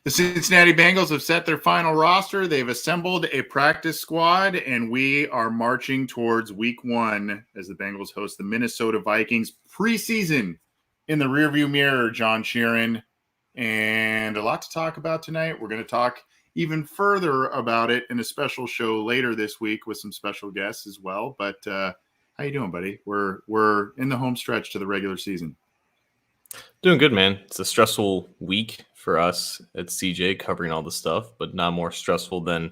The Cincinnati Bengals have set their final roster. They've assembled a practice squad, and we are marching towards week 1 as the Bengals host the Minnesota Vikings. Preseason in the rearview mirror, John Sheeran, and a lot to talk about tonight. We're going to talk even further about it in a special show later this week with some special guests as well. But how you doing, buddy? We're in the home stretch to the regular season. Doing good, man. It's a stressful week for us at CJ covering all the stuff, but not more stressful than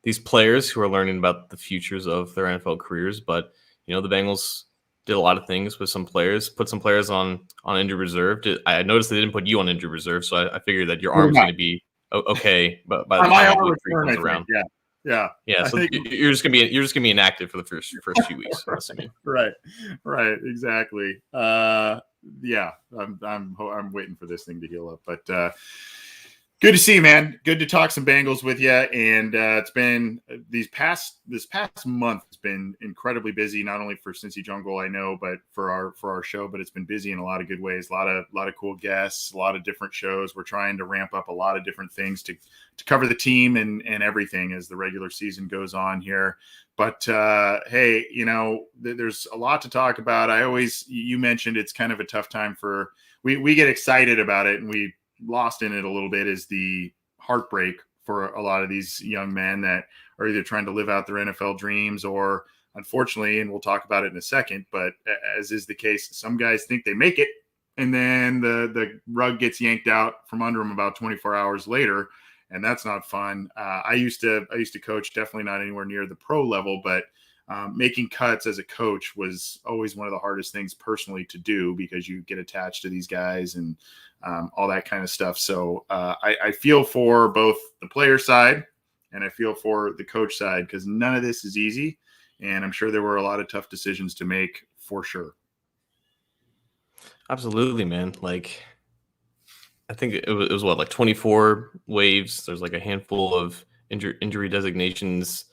these players who are learning about the futures of their NFL careers. But, the Bengals did a lot of things with some players, put some players on injured reserve. I noticed they didn't put you on injured reserve, so I figured that your arm's going to be okay. But by the time week 3 comes around, yeah. So you're just gonna be inactive for the first few weeks. I'm assuming. Right, exactly. I'm waiting for this thing to heal up, but good to see you, man. Good to talk some Bengals with you. And it's been this past month has been incredibly busy, not only for Cincy Jungle, I know, but for our show. But it's been busy in a lot of good ways. A lot of cool guests, a lot of different shows. We're trying to ramp up a lot of different things to cover the team and everything as the regular season goes on here. But hey, there's a lot to talk about. You mentioned it's kind of a tough time for we get excited about it and we lost in it a little bit is the heartbreak for a lot of these young men that are either trying to live out their NFL dreams or unfortunately, and we'll talk about it in a second, but as is the case, some guys think they make it and then the rug gets yanked out from under them about 24 hours later. And that's not fun. I used to coach, definitely not anywhere near the pro level, but making cuts as a coach was always one of the hardest things personally to do because you get attached to these guys and all that kind of stuff. So I feel for both the player side and I feel for the coach side because none of this is easy. And I'm sure there were a lot of tough decisions to make for sure. Absolutely, man. I think it was what, 24 waves. There's a handful of injury designations.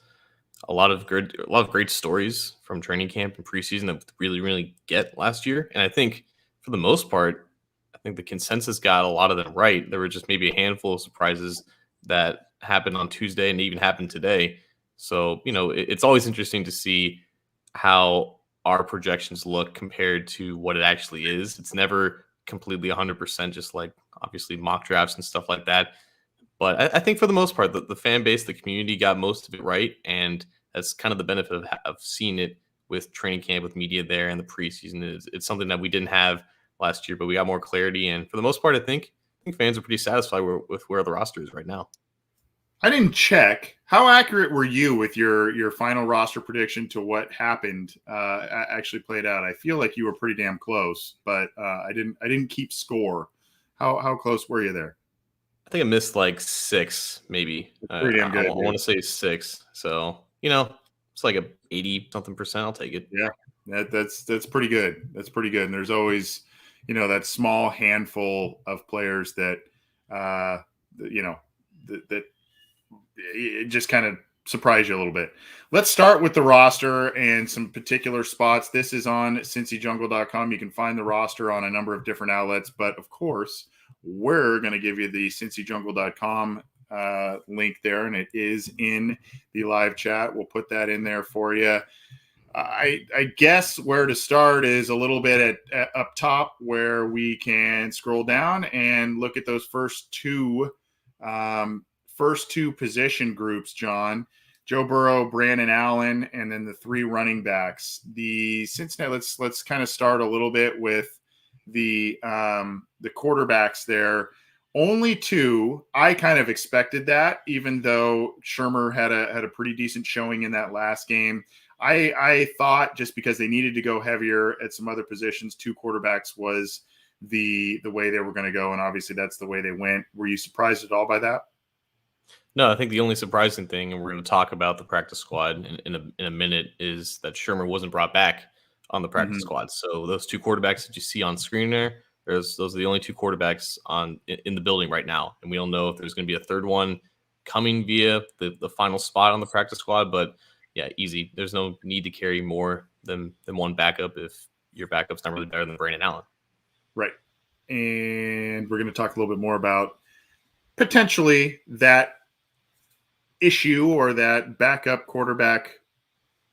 A lot of great stories from training camp and preseason that we really get last year. And I think for the most part, I think the consensus got a lot of them right. There were just maybe a handful of surprises that happened on Tuesday and even happened today. So, it's always interesting to see how our projections look compared to what it actually is. It's never completely 100%, just like obviously mock drafts and stuff like that. But I think for the most part, the fan base, the community got most of it right. And that's kind of the benefit of seeing it with training camp, with media there and the preseason. It's something that we didn't have last year, but we got more clarity. And for the most part, I think fans are pretty satisfied with where the roster is right now. I didn't check. How accurate were you with your final roster prediction to what happened actually played out? I feel like you were pretty damn close, but I didn't keep score. How close were you there? I think I missed 6, maybe. Pretty damn good. I want to say 6. So, it's like a 80-something%. I'll take it. Yeah, that's pretty good. That's pretty good. And there's always, that small handful of players that, that it just kind of surprise you a little bit. Let's start with the roster and some particular spots. This is on cincyjungle.com. You can find the roster on a number of different outlets, but of course, we're going to give you the cincyjungle.com link there, and it is in the live chat. We'll put that in there for you. I guess where to start is a little bit at up top where we can scroll down and look at those first two position groups, John. Joe Burrow, Brandon Allen, and then the 3 running backs. The Cincinnati. Let's kind of start a little bit with the quarterbacks there. Only 2. I kind of expected that, even though Shermer had a pretty decent showing in that last game. I thought just because they needed to go heavier at some other positions, 2 quarterbacks was the way they were going to go, and obviously that's the way they went. Were you surprised at all by that? No, I think the only surprising thing, and we're going to talk about the practice squad in a minute, is that Shermer wasn't brought back on the practice squad. So those 2 quarterbacks that you see on screen there, those are the only 2 quarterbacks in the building right now. And we don't know if there's going to be a third one coming via the final spot on the practice squad. But yeah, easy. There's no need to carry more than one backup if your backup's not really better than Brandon Allen. Right. And we're going to talk a little bit more about potentially that issue or that backup quarterback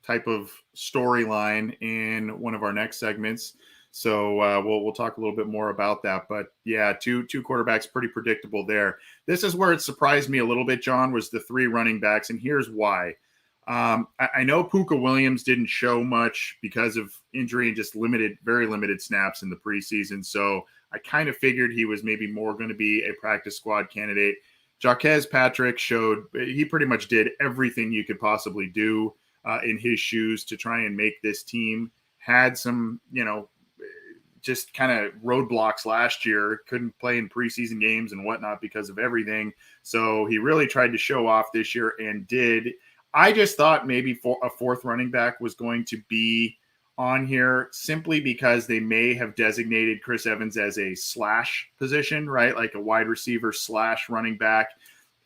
type of storyline in one of our next segments. So we'll talk a little bit more about that. But yeah, two quarterbacks, pretty predictable there. This is where it surprised me a little bit, John, was the 3 running backs, and here's why. I know Puka Williams didn't show much because of injury and just very limited snaps in the preseason. So I kind of figured he was maybe more going to be a practice squad candidate. Jaquez Patrick he pretty much did everything you could possibly do in his shoes to try and make this team. Had some, just kind of roadblocks last year, couldn't play in preseason games and whatnot because of everything. So he really tried to show off this year and did. I just thought maybe a 4th running back was going to be on here simply because they may have designated Chris Evans as a slash position, right? Like a wide receiver / running back.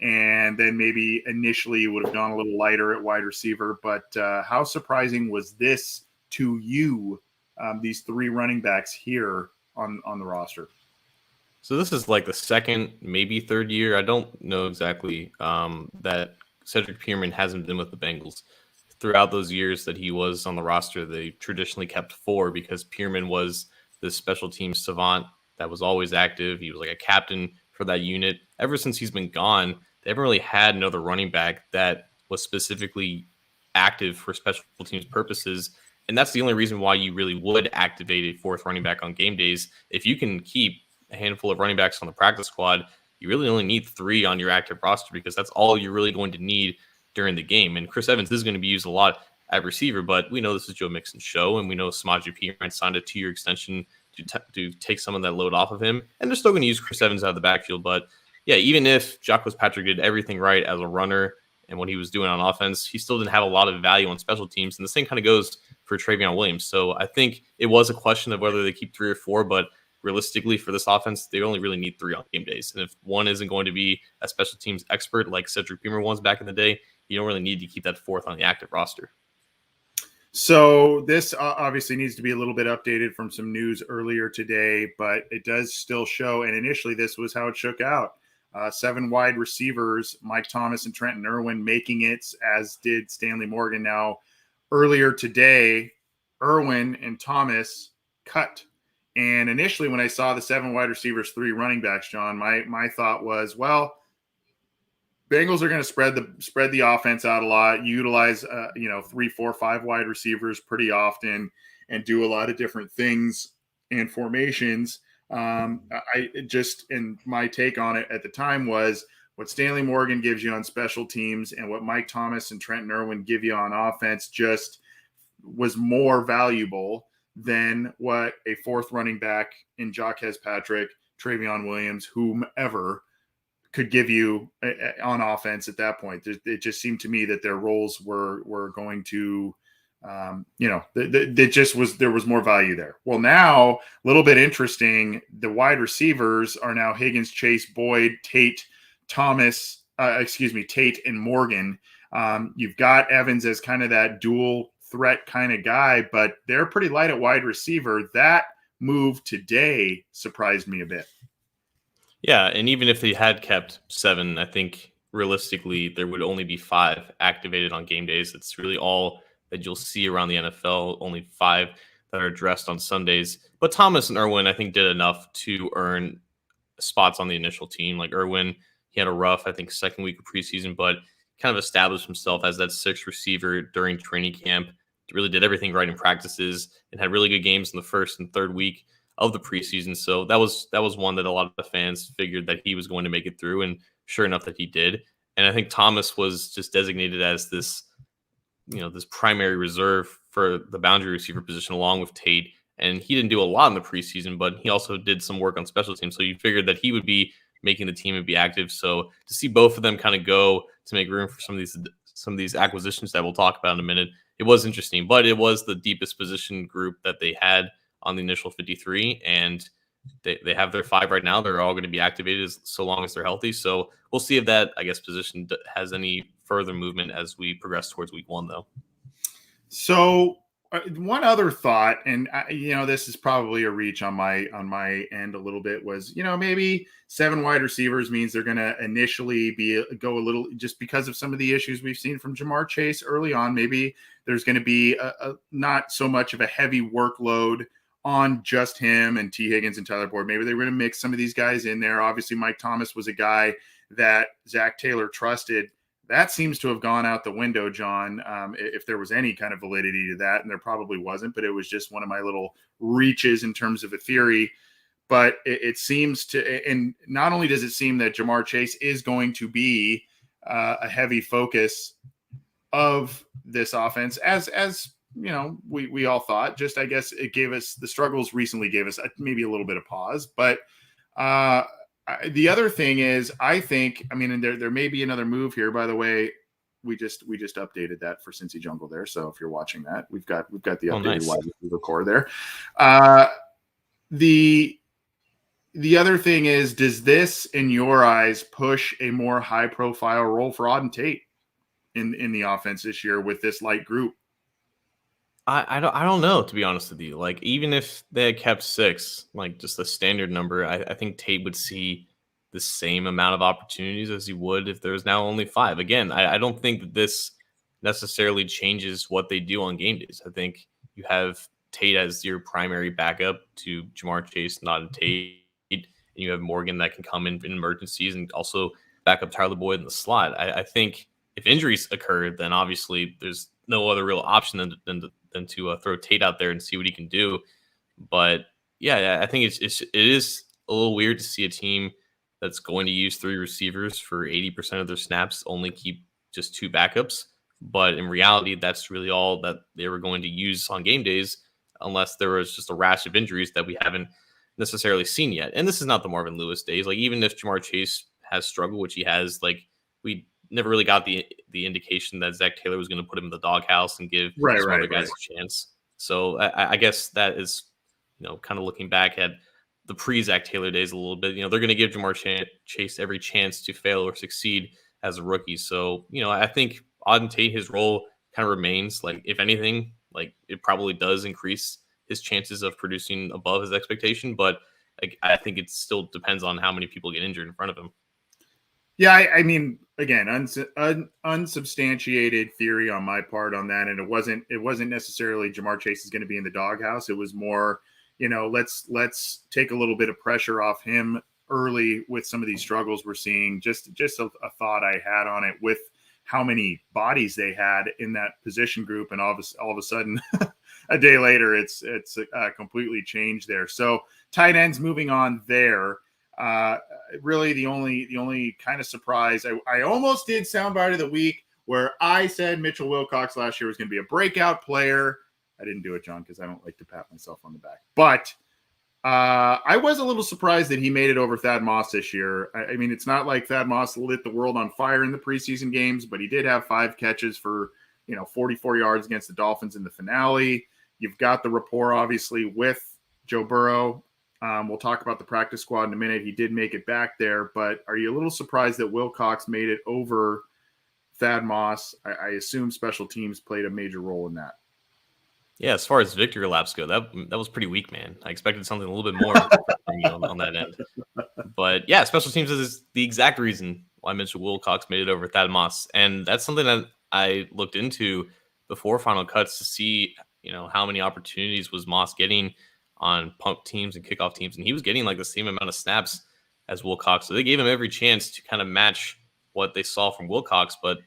And then maybe initially you would have gone a little lighter at wide receiver. But how surprising was this to you, these 3 running backs here on the roster? So this is like the second, maybe third year. I don't know exactly that Cedric Pearman hasn't been with the Bengals. Throughout those years that he was on the roster, they traditionally kept 4 because Pearman was this special teams savant that was always active. He was like a captain for that unit. Ever since he's been gone, they haven't really had another running back that was specifically active for special teams purposes. And that's the only reason why you really would activate a 4th running back on game days. If you can keep a handful of running backs on the practice squad, you really only need 3 on your active roster because that's all you're really going to need during the game. And Chris Evans is going to be used a lot at receiver, but we know this is Joe Mixon's show, and we know Samaje Perine signed a 2-year extension to take some of that load off of him. And they're still going to use Chris Evans out of the backfield. But yeah, even if Jaquez Patrick did everything right as a runner and what he was doing on offense, he still didn't have a lot of value on special teams. And the same kind of goes for Travion Williams. So I think it was a question of whether they keep 3 or 4, but realistically for this offense, they only really need 3 on game days. And if one isn't going to be a special teams expert like Cedric Pearman was back in the day, you don't really need to keep that 4th on the active roster. So this obviously needs to be a little bit updated from some news earlier today, but it does still show, and initially this was how it shook out. 7 wide receivers, Mike Thomas and Trenton Irwin making it, as did Stanley Morgan. Now, earlier today, Irwin and Thomas cut. And initially when I saw the 7 wide receivers, 3 running backs, John, my thought was, well, Bengals are going to spread the offense out a lot, utilize 3, 4, 5 wide receivers pretty often, and do a lot of different things and formations. And my take on it at the time was what Stanley Morgan gives you on special teams and what Mike Thomas and Trenton Irwin give you on offense just was more valuable than what a 4th running back in Jaquez Patrick, Travion Williams, whomever could give you on offense at that point. It just seemed to me that their roles were going to, there was more value there. Well, now a little bit interesting. The wide receivers are now Higgins, Chase, Boyd, Tate, Tate and Morgan. You've got Evans as kind of that dual threat kind of guy, but they're pretty light at wide receiver. That move today surprised me a bit. Yeah, and even if they had kept 7, I think realistically there would only be 5 activated on game days. It's really all that you'll see around the NFL, only 5 that are addressed on Sundays. But Thomas and Irwin, I think, did enough to earn spots on the initial team. Like Irwin, he had a rough, I think, second week of preseason, but kind of established himself as that 6th receiver during training camp. Really did everything right in practices and had really good games in the first and third week of the preseason. So that was one that a lot of the fans figured that he was going to make it through, and sure enough that he did. And I think Thomas was just designated as this primary reserve for the boundary receiver position along with Tate. And he didn't do a lot in the preseason, but he also did some work on special teams. So you figured that he would be making the team and be active. So to see both of them kind of go to make room for some of these acquisitions that we'll talk about in a minute, it was interesting. But it was the deepest position group that they had on the initial 53, and they have their 5 right now. They're all going to be activated so long as they're healthy. So we'll see if that, position has any further movement as we progress towards week 1, though. So One other thought, and this is probably a reach on my end a little bit, was maybe 7 wide receivers means they're going to initially go a little, just because of some of the issues we've seen from Jamar Chase early on. Maybe there's going to be a not so much of a heavy workload on just him and T. Higgins and Tyler Boyd. Maybe they were going to mix some of these guys in there. Obviously, Mike Thomas was a guy that Zach Taylor trusted. That seems to have gone out the window, John, if there was any kind of validity to that, and there probably wasn't, but it was just one of my little reaches in terms of a theory. But it seems to, and not only does it seem that Jamar Chase is going to be a heavy focus of this offense, as we all thought. Just, I guess it gave us, the struggles recently gave us maybe a little bit of pause, but the other thing is, I think, and there may be another move here. By the way, we just updated that for Cincy Jungle there. So if you're watching that, we've got the updated wide receiver core there. The other thing is, does this, in your eyes, push a more high profile role for Auden Tate in the offense this year with this light group? I don't know, to be honest with you. Like, even if they had kept 6, like just the standard number, I think Tate would see the same amount of opportunities as he would if there's now only 5. Again, I don't think that this necessarily changes what they do on game days. I think you have Tate as your primary backup to Jamar Chase, not a Tate, and you have Morgan that can come in emergencies and also back up Tyler Boyd in the slot. I think if injuries occur, then obviously there's no other real option than to throw Tate out there and see what he can do. But yeah, I think it is a little weird to see a team that's going to use 3 receivers for 80% of their snaps only keep just 2 backups. But in reality, that's really all that they were going to use on game days, unless there was just a rash of injuries that we haven't necessarily seen yet. And this is not the Marvin Lewis days. Like, even if Jamar Chase has struggled, which he has, like, we never really got the indication that Zach Taylor was going to put him in the doghouse and give some other guys a chance. So I guess that is, kind of looking back at the pre-Zach Taylor days a little bit. They're going to give Jamar Chase every chance to fail or succeed as a rookie. So, I think Auden Tate, his role kind of remains. Like, if anything, like, it probably does increase his chances of producing above his expectation. But I think it still depends on how many people get injured in front of him. Yeah, again, unsubstantiated theory on my part on that, and it wasn't necessarily Jamar Chase is going to be in the doghouse. It was more, let's take a little bit of pressure off him early with some of these struggles we're seeing. Just a thought I had on it with how many bodies they had in that position group, and all of a sudden, a day later, it's completely changed there. So tight ends, moving on there. Really the only kind of surprise, I almost did soundbite of the week where I said Mitchell Wilcox last year was going to be a breakout player. I didn't do it, John, because I don't like to pat myself on the back. But I was a little surprised that he made it over Thad Moss this year. It's not like Thad Moss lit the world on fire in the preseason games, but he did have 5 catches for 44 yards against the Dolphins in the finale. You've got the rapport, obviously, with Joe Burrow. We'll talk about the practice squad in a minute. He did make it back there, but are you a little surprised that Wilcox made it over Thad Moss? I assume special teams played a major role in that. Yeah, as far as victory laps go, that was pretty weak, man. I expected something a little bit more on that end. But yeah, special teams is the exact reason why Mitchell Wilcox made it over Thad Moss. And that's something that I looked into before Final Cuts to see, how many opportunities was Moss getting on punt teams and kickoff teams, and he was getting like the same amount of snaps as Wilcox. So they gave him every chance to kind of match what they saw from Wilcox. But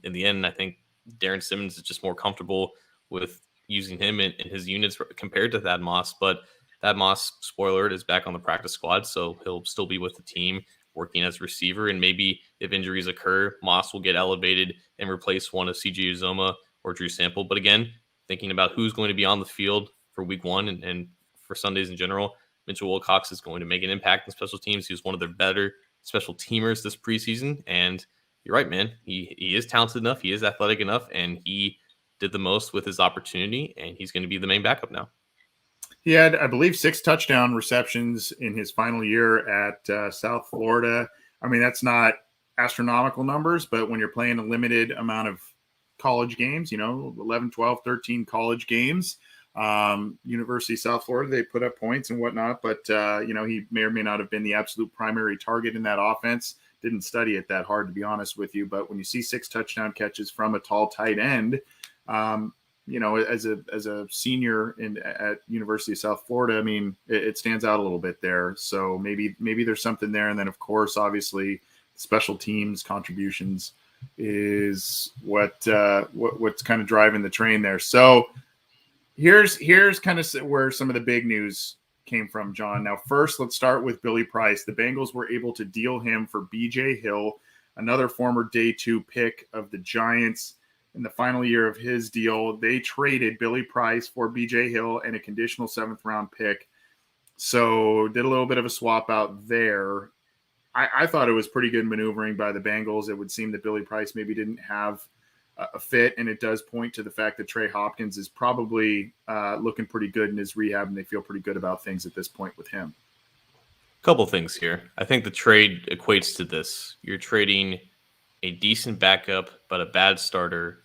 in the end, I think Darren Simmons is just more comfortable with using him in his units compared to Thad Moss. But Thad Moss, spoiler alert, is back on the practice squad, so he'll still be with the team working as a receiver. And maybe if injuries occur, Moss will get elevated and replace one of CJ Uzoma or Drew Sample. But again, thinking about who's going to be on the field for week 1 and for Sundays in general, Mitchell Wilcox is going to make an impact in special teams. He was one of their better special teamers this preseason. And you're right, man. He is talented enough. He is athletic enough. And he did the most with his opportunity. And he's going to be the main backup now. He had, I believe, 6 touchdown receptions in his final year at South Florida. That's not astronomical numbers, but when you're playing a limited amount of college games, 11, 12, 13 college games. University of South Florida, they put up points and whatnot, but he may or may not have been the absolute primary target in that offense. Didn't study it that hard, to be honest with you, but when you see 6 touchdown catches from a tall tight end, as a senior at University of South Florida, I mean, it stands out a little bit there. So maybe there's something there. And then, of course, obviously, special teams contributions is what's kind of driving the train there. So here's kind of where some of the big news came from, John. Now, first, let's start with Billy Price. The Bengals were able to deal him for B.J. Hill, another former day 2 pick of the Giants. In the final year of his deal, they traded Billy Price for B.J. Hill and a conditional 7th-round pick. So did a little bit of a swap out there. I thought it was pretty good maneuvering by the Bengals. It would seem that Billy Price maybe didn't have a fit, and it does point to the fact that Trey Hopkins is probably looking pretty good in his rehab, and they feel pretty good about things at this point with him. Couple things here. I think the trade equates to this. You're trading a decent backup but a bad starter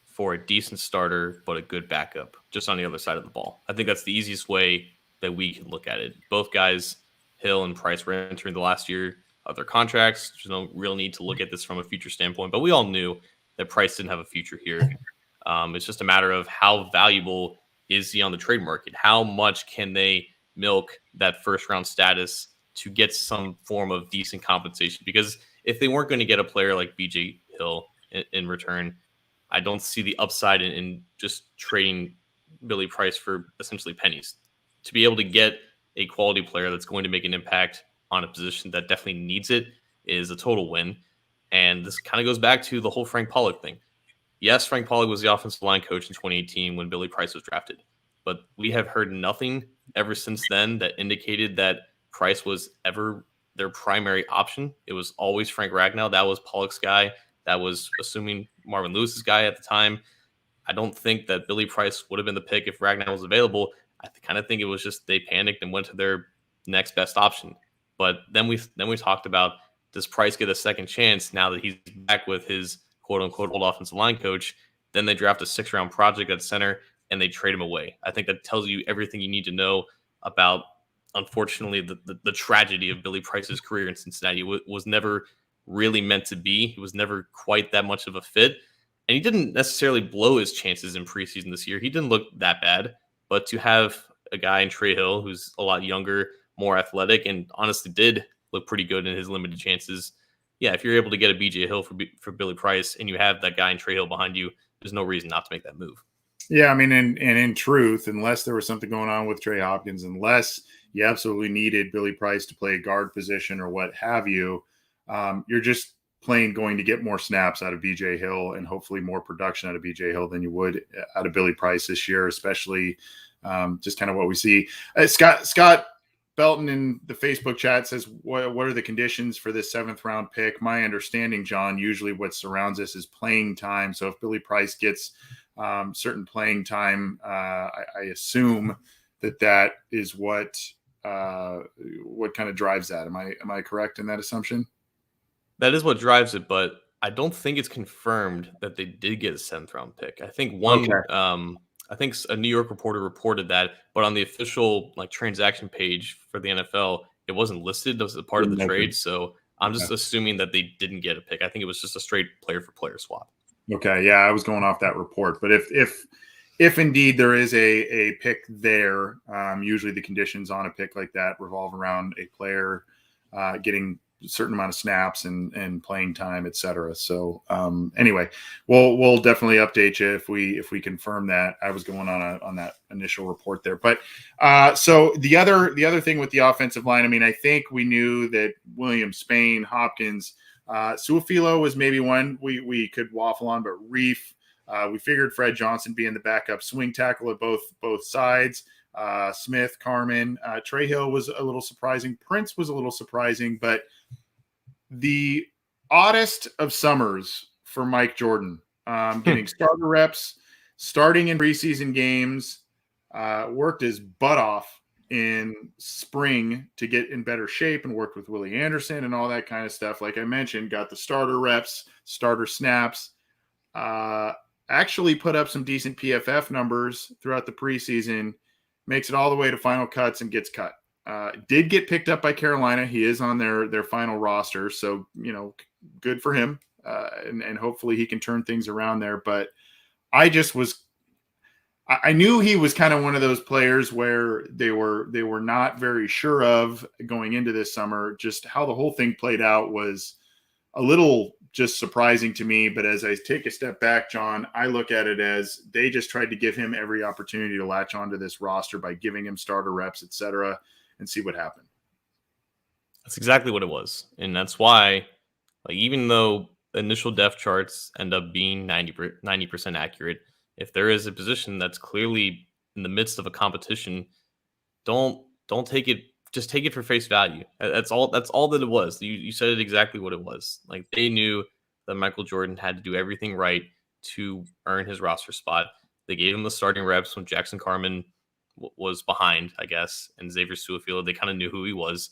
for a decent starter but a good backup, just on the other side of the ball. I think that's the easiest way that we can look at it. Both guys, Hill and Price, were entering the last year of their contracts. There's no real need to look at this from a future standpoint, but we all knew that Price didn't have a future here. It's just a matter of how valuable is he on the trade market? How much can they milk that first-round status to get some form of decent compensation? Because if they weren't going to get a player like B.J. Hill in return, I don't see the upside in just trading Billy Price for essentially pennies. To be able to get a quality player that's going to make an impact on a position that definitely needs it is a total win. And this kind of goes back to the whole Frank Pollock thing. Yes, Frank Pollock was the offensive line coach in 2018 when Billy Price was drafted, but we have heard nothing ever since then that indicated that Price was ever their primary option. It was always Frank Ragnow. That was Pollock's guy. That was assuming Marvin Lewis's guy at the time. I don't think that Billy Price would have been the pick if Ragnow was available. I kind of think it was just they panicked and went to their next best option. But then we talked about, does Price get a second chance now that he's back with his quote-unquote old offensive line coach? Then they draft a 6th-round project at center, and they trade him away. I think that tells you everything you need to know about, unfortunately, the tragedy of Billy Price's career in Cincinnati. It was never really meant to be. He was never quite that much of a fit. And he didn't necessarily blow his chances in preseason this year. He didn't look that bad. But to have a guy in Trey Hill who's a lot younger, more athletic, and honestly did look pretty good in his limited chances. Yeah, if you're able to get a B.J. Hill for Billy Price and you have that guy in Trey Hill behind you, there's no reason not to make that move. Yeah, I mean, and in truth, unless there was something going on with Trey Hopkins, unless you absolutely needed Billy Price to play a guard position or what have you, you're just plain going to get more snaps out of B.J. Hill and hopefully more production out of B.J. Hill than you would out of Billy Price this year, especially just kind of what we see. Scott Belton in the Facebook chat says, what are the conditions for this 7th-round pick? My understanding, John, usually what surrounds us is playing time. So if Billy Price gets certain playing time, I assume that is what kind of drives that. Am I correct in that assumption? That is what drives it, but I don't think it's confirmed that they did get a 7th-round pick. I think I think a New York reporter reported that, but on the official transaction page for the NFL, it wasn't listed as a part of the trade. So I'm just assuming that they didn't get a pick. I think it was just a straight player for player swap. Okay, yeah, I was going off that report, but if indeed there is a pick there, usually the conditions on a pick like that revolve around a player getting a certain amount of snaps and playing time, etc. So anyway, we'll definitely update you if we confirm that. I was going on that initial report there, but so the other thing with the offensive line, I mean, I think we knew that Williams, Spain, Hopkins, Suafilo was maybe one we could waffle on, but Reef, we figured Fred Johnson being the backup swing tackle at both sides. Smith, Carmen, Trey Hill was a little surprising. Prince was a little surprising, but the oddest of summers for Mike Jordan, getting starter reps, starting in preseason games, worked his butt off in spring to get in better shape and worked with Willie Anderson and all that kind of stuff. Like I mentioned, got the starter reps, starter snaps. actually put up some decent PFF numbers throughout the preseason, makes it all the way to final cuts and gets cut. Did get picked up by Carolina. He is on their final roster, so good for him, and hopefully he can turn things around there. But I knew he was kind of one of those players where they were not very sure of going into this summer. Just how the whole thing played out was a little just surprising to me. But as I take a step back, John, I look at it as they just tried to give him every opportunity to latch onto this roster by giving him starter reps, etc., and see what happened. That's exactly what it was. And that's why, like, even though the initial depth charts end up being 90% accurate, if there is a position that's clearly in the midst of a competition, don't take it. Just take it for face value. That's all that it was. You said it exactly what it was. Like, they knew that Michael Jordan had to do everything right to earn his roster spot. They gave him the starting reps when Jackson Carman was behind, I guess, and Xavier Su'a-Filo. They kind of knew who he was.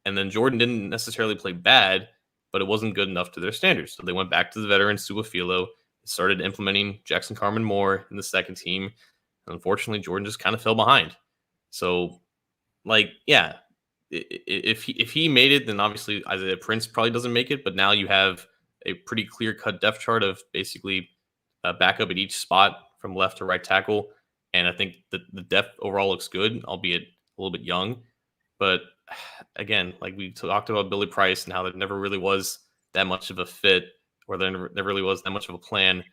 And then Jordan didn't necessarily play bad, but it wasn't good enough to their standards. So they went back to the veteran Su'a-Filo, started implementing Jackson Carman more in the second team. And unfortunately, Jordan just kind of fell behind. So, like, yeah, if he made it, then obviously Isaiah Prince probably doesn't make it. But now you have a pretty clear-cut depth chart of basically a backup at each spot from left to right tackle. And I think the depth overall looks good, albeit a little bit young. But again, like we talked about Billy Price and how there never really was that much of a fit, or there never really was that much of a plan.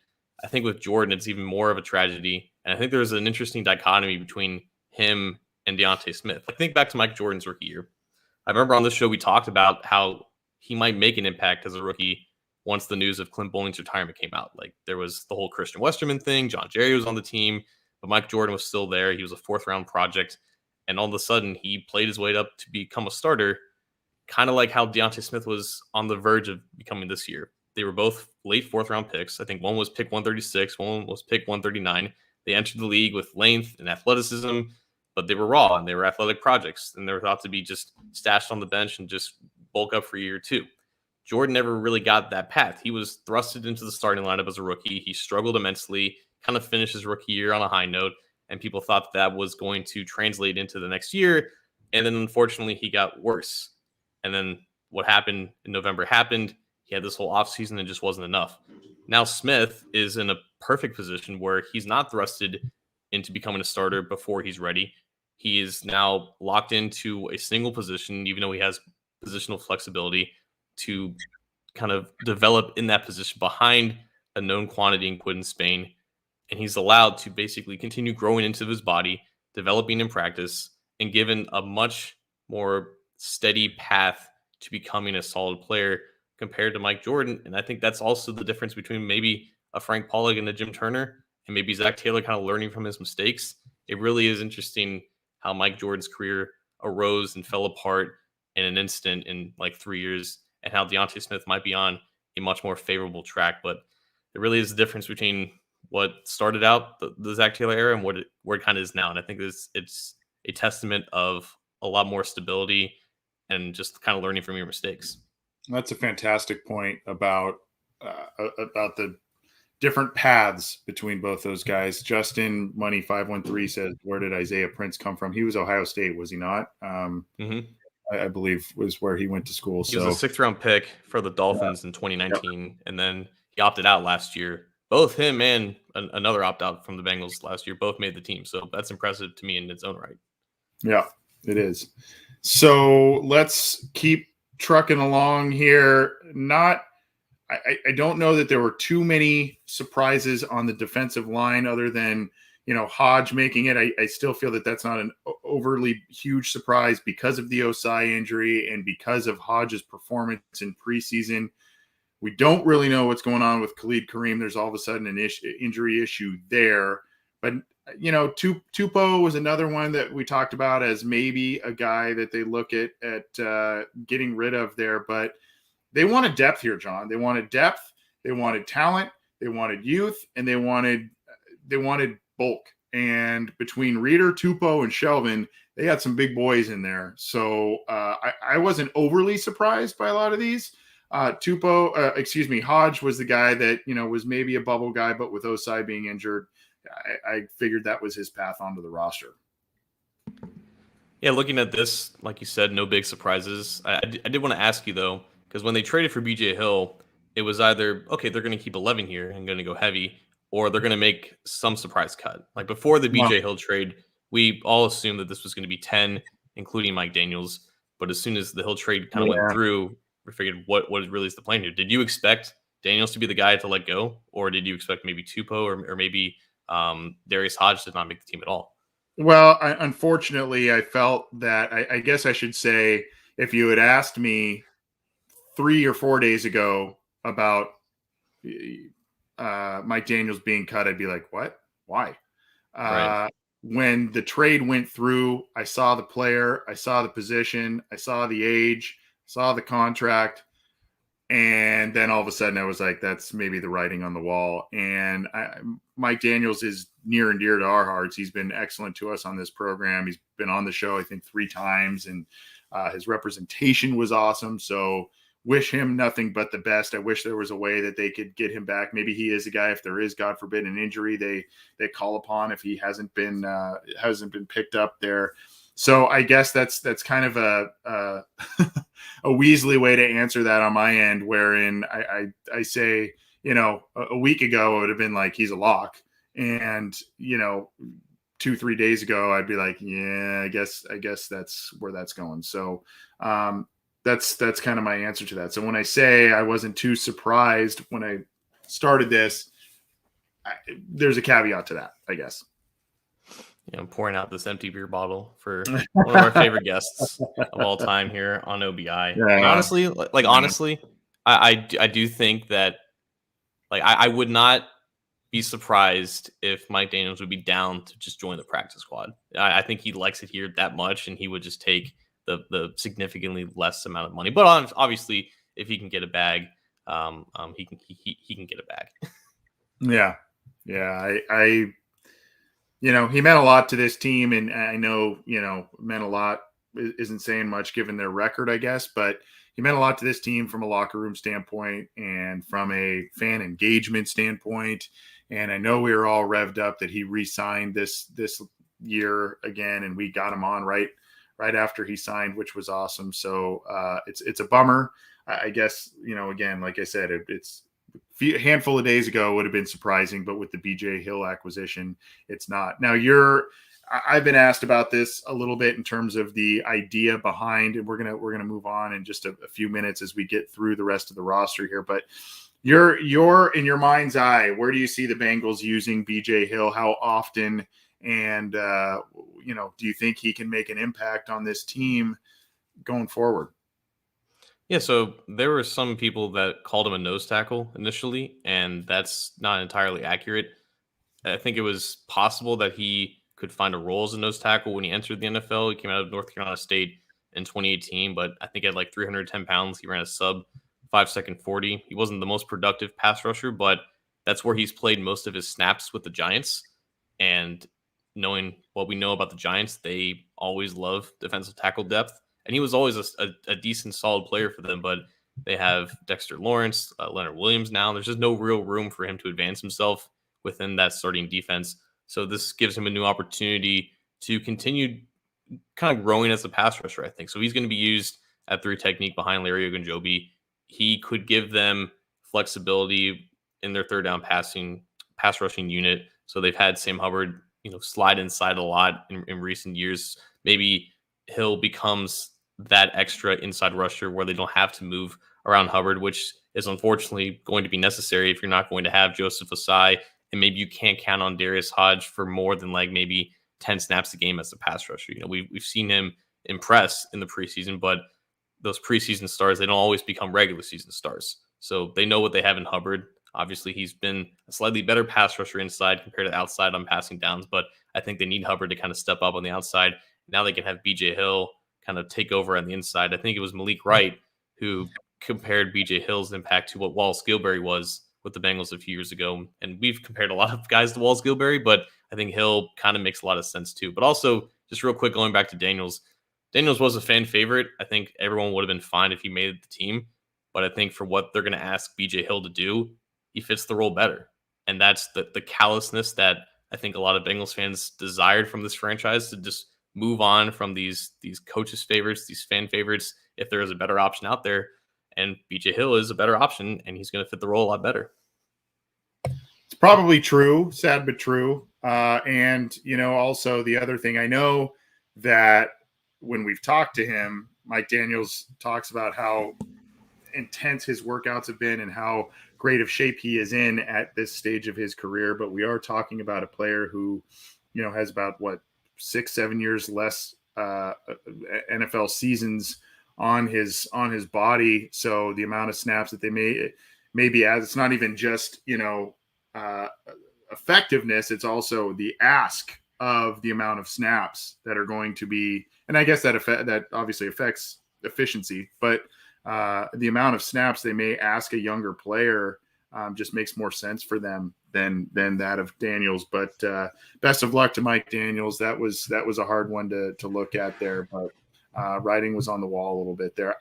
I think with Jordan, it's even more of a tragedy. And I think there's an interesting dichotomy between him and Deontay Smith. Like, think back to Mike Jordan's rookie year. I remember on this show we talked about how he might make an impact as a rookie once the news of Clint Bowling's retirement came out. Like, there was the whole Christian Westerman thing. John Jerry was on the team, but Mike Jordan was still there. He was a fourth-round project. And all of a sudden, he played his way up to become a starter, kind of like how Deontay Smith was on the verge of becoming this year. They were both late fourth-round picks. I think one was pick 136, one was pick 139. They entered the league with length and athleticism, but they were raw and they were athletic projects, and they were thought to be just stashed on the bench and just bulk up for year two. Jordan never really got that path. He was thrusted into the starting lineup as a rookie. He struggled immensely, kind of finished his rookie year on a high note, and people thought that was going to translate into the next year. And then unfortunately, he got worse. And then what happened in November happened. He had this whole offseason and just wasn't enough. Now Smith is in a perfect position where he's not thrusted into becoming a starter before he's ready. He is now locked into a single position, even though he has positional flexibility to kind of develop in that position behind a known quantity in Quinton Spain. And he's allowed to basically continue growing into his body, developing in practice, and given a much more steady path to becoming a solid player compared to Mike Jordan. And I think that's also the difference between maybe a Frank Pollock and a Jim Turner, and maybe Zach Taylor kind of learning from his mistakes. It really is interesting how Mike Jordan's career arose and fell apart in an instant in like 3 years, and how Deontay Smith might be on a much more favorable track. But there really is a difference between what started out the Zach Taylor era and where it kind of is now. And I think it's a testament of a lot more stability and just kind of learning from your mistakes. That's a fantastic point about the different paths between both those guys. Justin Money 513 says, "Where did Isaiah Prince come from?" He was Ohio State, was he not? I believe was where he went to school. He was a sixth-round pick for the Dolphins in 2019, and then he opted out last year. Both him and another opt-out from the Bengals last year both made the team, so that's impressive to me in its own right. Yeah, it is. So let's keep trucking along here. I don't know that there were too many surprises on the defensive line other than, Hodge making it. I still feel that that's not an overly huge surprise because of the Osai injury and because of Hodge's performance in preseason. We don't really know what's going on with Khalid Kareem. There's all of a sudden an injury issue there. But, Tupou was another one that we talked about as maybe a guy that they look at getting rid of there. But they wanted depth here, John. They wanted depth. They wanted talent. They wanted youth. And they wanted bulk. And between Reeder, Tupou, and Shelvin, they got some big boys in there. So I wasn't overly surprised by a lot of these. Hodge was the guy that, was maybe a bubble guy, but with Osai being injured, I figured that was his path onto the roster. Yeah, looking at this, like you said, no big surprises. I did want to ask you, though, because when they traded for BJ Hill, it was either, okay, they're going to keep 11 here and going to go heavy, or they're going to make some surprise cut. Like before the BJ Hill trade, we all assumed that this was going to be 10, including Mike Daniels. But as soon as the Hill trade kind of went through, we figured what really is the plan here. Did you expect Daniels to be the guy to let go, or did you expect maybe Tupou or maybe Darius Hodge did not make the team at all? Well, unfortunately, I felt that I guess I should say, if you had asked me 3 or 4 days ago about Mike Daniels being cut, I'd be like, what? Why? Right. When the trade went through, I saw the player, I saw the position, I saw the age, saw the contract. And then all of a sudden I was like, that's maybe the writing on the wall. And Mike Daniels is near and dear to our hearts. He's been excellent to us on this program. He's been on the show, I think, 3 times, and his representation was awesome. So wish him nothing but the best. I wish there was a way that they could get him back. Maybe he is a guy, if there is, God forbid, an injury, they call upon if he hasn't been picked up there. So I guess that's kind of a a Weasley way to answer that on my end, wherein I say, a week ago it would have been like he's a lock, and 2-3 days ago I'd be like, yeah, I guess that's where that's going. So that's kind of my answer to that. So when I say I wasn't too surprised when I started this, there's a caveat to that, I guess. I'm pouring out this empty beer bottle for one of our favorite guests of all time here on OBI. Yeah. And honestly, I do think that, like, I would not be surprised if Mike Daniels would be down to just join the practice squad. I think he likes it here that much, and he would just take the significantly less amount of money. But obviously, if he can get a bag, he can get a bag. Yeah. He meant a lot to this team, and I know, meant a lot isn't saying much given their record, I guess, but he meant a lot to this team from a locker room standpoint and from a fan engagement standpoint. And I know we were all revved up that he re-signed this year again, and we got him on right after he signed, which was awesome. So it's a bummer. I guess, again, like I said, it's a handful of days ago would have been surprising, but with the BJ Hill acquisition, it's not. Now I've been asked about this a little bit in terms of the idea behind, and we're gonna move on in just a few minutes as we get through the rest of the roster here. But you're in your mind's eye, where do you see the Bengals using BJ Hill? How often? And do you think he can make an impact on this team going forward? Yeah, so there were some people that called him a nose tackle initially, and that's not entirely accurate. I think it was possible that he could find a role as a nose tackle when he entered the NFL. He came out of North Carolina State in 2018, but I think at like 310 pounds, he ran a sub 5-second 40. He wasn't the most productive pass rusher, but that's where he's played most of his snaps with the Giants. And knowing what we know about the Giants, they always love defensive tackle depth. And he was always a decent, solid player for them, but they have Dexter Lawrence, Leonard Williams now. There's just no real room for him to advance himself within that starting defense. So this gives him a new opportunity to continue kind of growing as a pass rusher, I think. So he's going to be used at 3 technique behind Larry Ogunjobi. He could give them flexibility in their third down pass rushing unit. So they've had Sam Hubbard, slide inside a lot in recent years. Maybe Hill becomes that extra inside rusher where they don't have to move around Hubbard, which is unfortunately going to be necessary if you're not going to have Joseph Osai, and maybe you can't count on Darius Hodge for more than like maybe 10 snaps a game as a pass rusher. We've seen him impress in the preseason, but those preseason stars, they don't always become regular season stars. So they know what they have in Hubbard. Obviously, he's been a slightly better pass rusher inside compared to outside on passing downs, but I think they need Hubbard to kind of step up on the outside. Now they can have BJ Hill kind of take over on the inside. I think it was Malik Wright who compared BJ Hill's impact to what Wallace Gilberry was with the Bengals a few years ago. And we've compared a lot of guys to Wallace Gilberry, but I think Hill kind of makes a lot of sense too. But also, just real quick, going back to Daniels. Daniels was a fan favorite. I think everyone would have been fine if he made the team. But I think for what they're going to ask BJ Hill to do, he fits the role better. And that's the callousness that I think a lot of Bengals fans desired from this franchise, to just move on from these coaches' favorites, these fan favorites, if there is a better option out there. And BJ Hill is a better option, and he's going to fit the role a lot better. It's probably true, sad but true. And, also the other thing, I know that when we've talked to him, Mike Daniels talks about how intense his workouts have been and how great of shape he is in at this stage of his career. But we are talking about a player who, has about 6-7 years less NFL seasons on his body. So the amount of snaps that they may be as, it's not even just, effectiveness. It's also the ask of the amount of snaps that are going to be, and I guess that obviously affects efficiency, but the amount of snaps they may ask a younger player just makes more sense for them than that of Daniels. But best of luck to Mike Daniels. That was a hard one to look at there, but writing was on the wall a little bit there.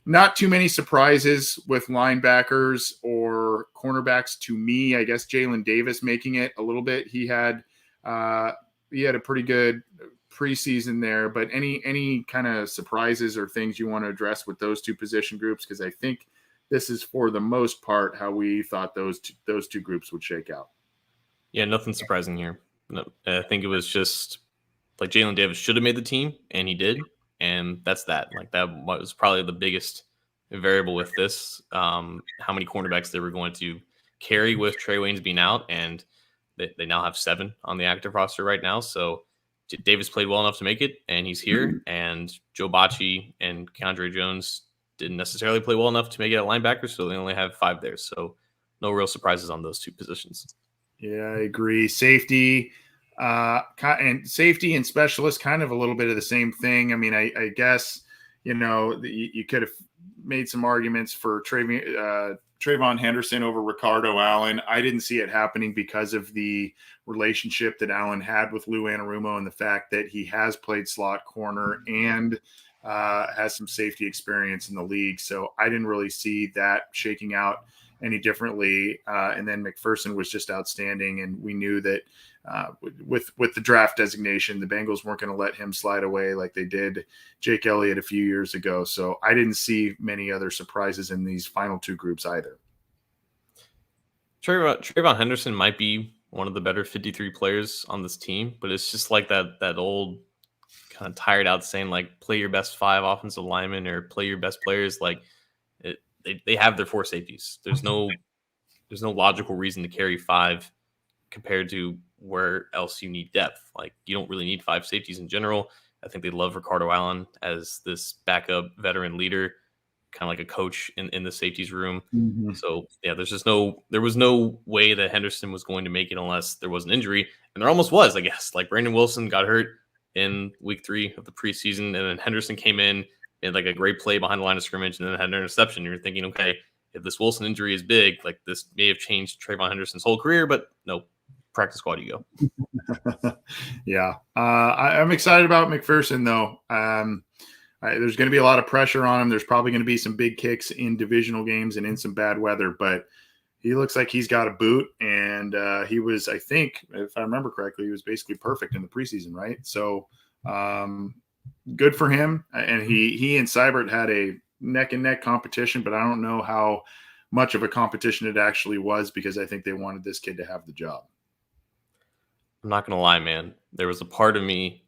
Not too many surprises with linebackers or cornerbacks to me. I guess Jalen Davis making it a little bit. He had a pretty good preseason there, but any kind of surprises or things you want to address with those two position groups? Because I think this is for the most part how we thought those two groups would shake out. Yeah, nothing surprising here. No, I think it was just like Jalen Davis should have made the team, and he did. And that's that. Like, that was probably the biggest variable with this. How many cornerbacks they were going to carry with Trey Waynes being out, and they now have 7 on the active roster right now. So Davis played well enough to make it, and he's here. And Joe Bacci and Keandre Jones didn't necessarily play well enough to make it at linebacker, so they only have 5 there. So no real surprises on those two positions. Yeah, I agree. Safety and specialist, kind of a little bit of the same thing. I mean, I guess, you could have made some arguments for Trayvon Henderson over Ricardo Allen. I didn't see it happening because of the relationship that Allen had with Lou Anarumo and the fact that he has played slot corner and has some safety experience in the league. So I didn't really see that shaking out any differently. And then McPherson was just outstanding. And we knew that with the draft designation, the Bengals weren't going to let him slide away like they did Jake Elliott a few years ago. So I didn't see many other surprises in these final two groups either. Trayvon Henderson might be one of the better 53 players on this team, but it's just like that old kind of tired out saying, like, play your best 5 offensive linemen or play your best players. Like, they have their 4 safeties. There's no logical reason to carry 5 compared to where else you need depth. Like, you don't really need 5 safeties in general. I think they love Ricardo Allen as this backup veteran leader, kind of like a coach in the safeties room. Mm-hmm. So yeah, there was no way that Henderson was going to make it unless there was an injury, and there almost was, I guess. Like, Brandon Wilson got hurt in week 3 of the preseason, and then Henderson came in and like a great play behind the line of scrimmage, and then had an interception. You're thinking, okay, if this Wilson injury is big, like, this may have changed Trayvon Henderson's whole career, but no, practice squad you go. Yeah. I'm excited about McPherson, though. There's going to be a lot of pressure on him. There's probably going to be some big kicks in divisional games and in some bad weather, but he looks like he's got a boot. And he was, I think, if I remember correctly, he was basically perfect in the preseason, right? So good for him. And he and Seibert had a neck-and-neck competition, but I don't know how much of a competition it actually was, because I think they wanted this kid to have the job. I'm not going to lie, man. There was a part of me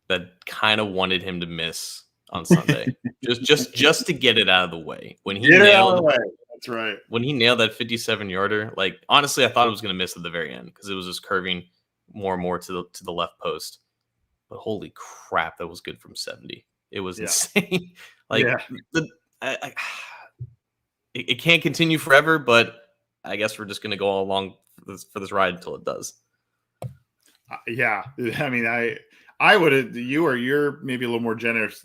that kind of wanted him to miss on Sunday, just to get it out of the way. When he nailed, that's right. When he nailed that 57-yarder, like, honestly, I thought it was going to miss at the very end because it was just curving more and more to the left post. But holy crap, that was good from 70. It was insane. Like, it can't continue forever, but I guess we're just going to go along for this ride until it does. Yeah, I mean, I would have. You're maybe a little more generous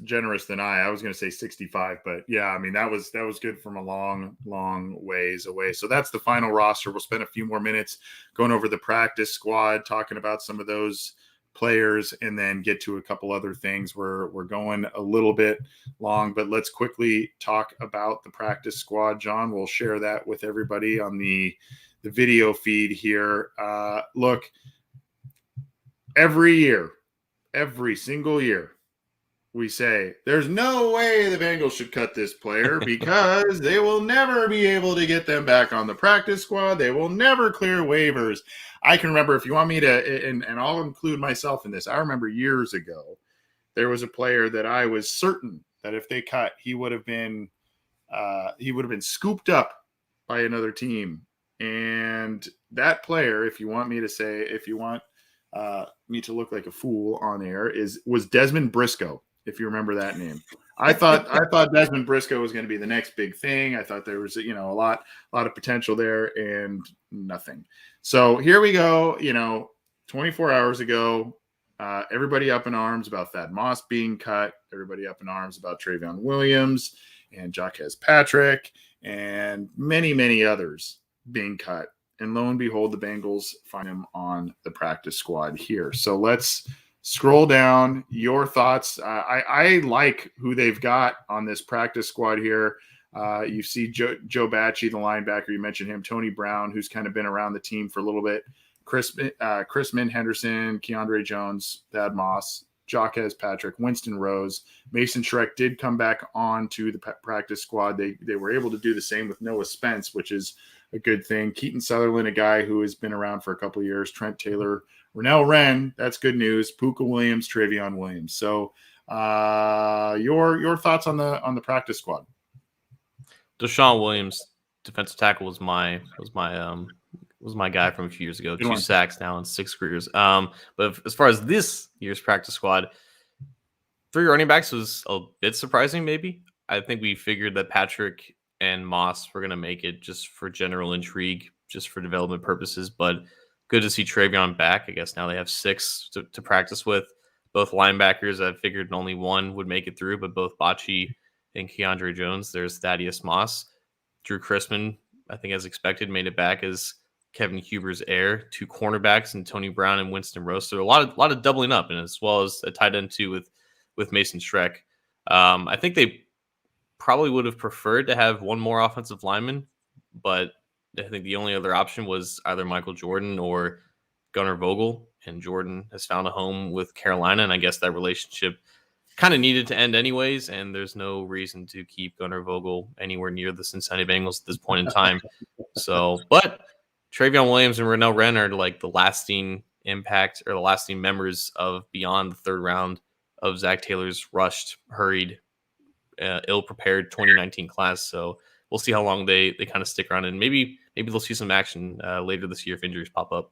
than I. I was going to say 65, but yeah, I mean, that was good from a long ways away. So that's the final roster. We'll spend a few more minutes going over the practice squad, talking about some of those players and then get to a couple other things. We're going a little bit long, but let's quickly talk about the practice squad. John will share that with everybody on the video feed here. Look, every single year, we say there's no way the Bengals should cut this player because they will never be able to get them back on the practice squad. They will never clear waivers. I can remember, if you want me to, and I'll include myself in this, I remember years ago, there was a player that I was certain that if they cut, he would have been scooped up by another team. And that player, if you want me to say, if you want me to look like a fool on air, was Desmond Briscoe. If you remember that name, I thought Desmond Briscoe was going to be the next big thing. I thought there was, a lot of potential there, and nothing. So here we go. 24 hours ago, everybody up in arms about Thad Moss being cut. Everybody up in arms about Travion Williams and Jaquez Patrick and many, many others being cut. And lo and behold, the Bengals find him on the practice squad here. So let's scroll down. Your thoughts. I like who they've got on this practice squad here. You see Joe Bachie, the linebacker. You mentioned him. Tony Brown, who's kind of been around the team for a little bit. Chris Min Henderson, Keandre Jones, Thad Moss, Jaquez Patrick, Winston Rose. Mason Schreck did come back on to the practice squad. They were able to do the same with Noah Spence, which is a good thing. Keaton Sutherland, a guy who has been around for a couple of years. Trent Taylor, Rennell Wren, that's good news. Puka Williams, Travion Williams. So your thoughts on the practice squad? Deshaun Williams, defensive tackle, was my guy from a few years ago. Good 2 one. sacks now in 6 careers. But as far as this year's practice squad, 3 running backs was a bit surprising. Maybe I think we figured that Patrick and Moss were going to make it just for general intrigue, just for development purposes. But good to see Travion back. I guess now they have 6 to practice with. Both linebackers, I figured only one would make it through, but both Bachie and Keandre Jones. There's Thaddeus Moss. Drew Chrisman, I think as expected, made it back as Kevin Huber's heir. 2 cornerbacks and Tony Brown and Winston Rose. So a lot of doubling up, and as well as a tight end too with Mason Schreck. I think they probably would have preferred to have one more offensive lineman, but I think the only other option was either Michael Jordan or Gunnar Vogel, and Jordan has found a home with Carolina, and I guess that relationship kind of needed to end anyways, and there's no reason to keep Gunnar Vogel anywhere near the Cincinnati Bengals at this point in time. So, but Travion Williams and Rennell Wren are like the lasting impact or the lasting members of beyond the 3rd round of Zach Taylor's rushed, hurried, ill-prepared 2019 class. So we'll see how long they kind of stick around, and maybe they'll see some action later this year if injuries pop up.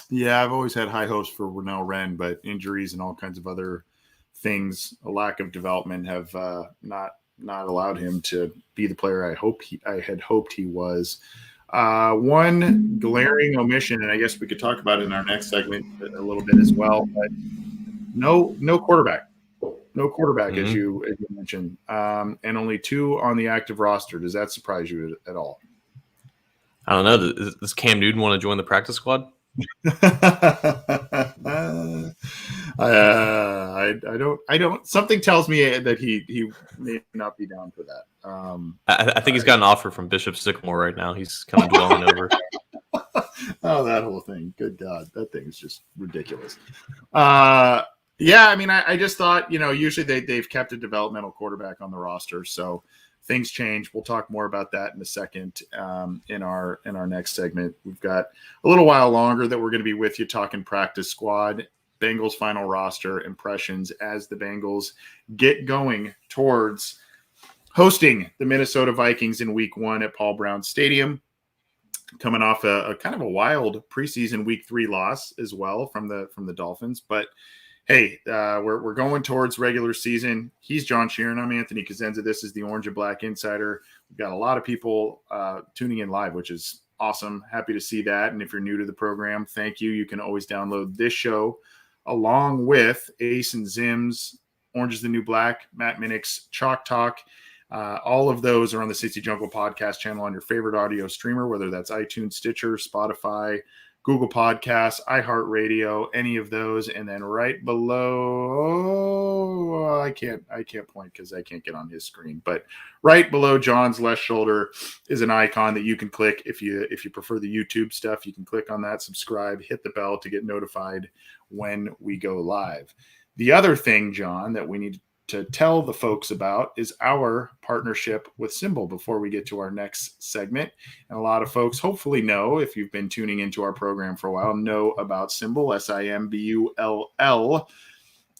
Yeah, I've always had high hopes for Rennell Wren, but injuries and all kinds of other things, a lack of development, have not allowed him to be the player I had hoped he was. One glaring omission, and I guess we could talk about it in our next segment a little bit as well, but no quarterback. No quarterback, as you mentioned, and only 2 on the active roster. Does that surprise you at all? I don't know. Does Cam Newton want to join the practice squad? I don't. Something tells me that he may not be down for that. I think he's got an offer from Bishop Sycamore right now. He's kind of dwelling over. Oh, that whole thing. Good God, that thing is just ridiculous. Yeah, I mean, I just thought, usually they've kept a developmental quarterback on the roster, so things change. We'll talk more about that in a second in our next segment. We've got a little while longer that we're going to be with you talking practice squad, Bengals final roster impressions as the Bengals get going towards hosting the Minnesota Vikings in Week 1 at Paul Brown Stadium, coming off a kind of a wild preseason Week 3 loss as well from the Dolphins, but hey, we're going towards regular season. He's John Sheeran. I'm Anthony Cosenza. This is the Orange and Black Insider. We've got a lot of people tuning in live, which is awesome. Happy to see that. And if you're new to the program, thank you. You can always download this show along with Ace and Zim's Orange is the New Black, Matt Minnick's Chalk Talk. All of those are on the City Jungle podcast channel on your favorite audio streamer, whether that's iTunes, Stitcher, Spotify, Google Podcasts, iHeartRadio, any of those. And then right below, I can't point because I can't get on his screen, but right below John's left shoulder is an icon that you can click. If you prefer the YouTube stuff, you can click on that, subscribe, hit the bell to get notified when we go live. The other thing, John, that we need to tell the folks about is our partnership with Symbol before we get to our next segment. And a lot of folks hopefully know, if you've been tuning into our program for a while, know about Symbol, SIMBULL.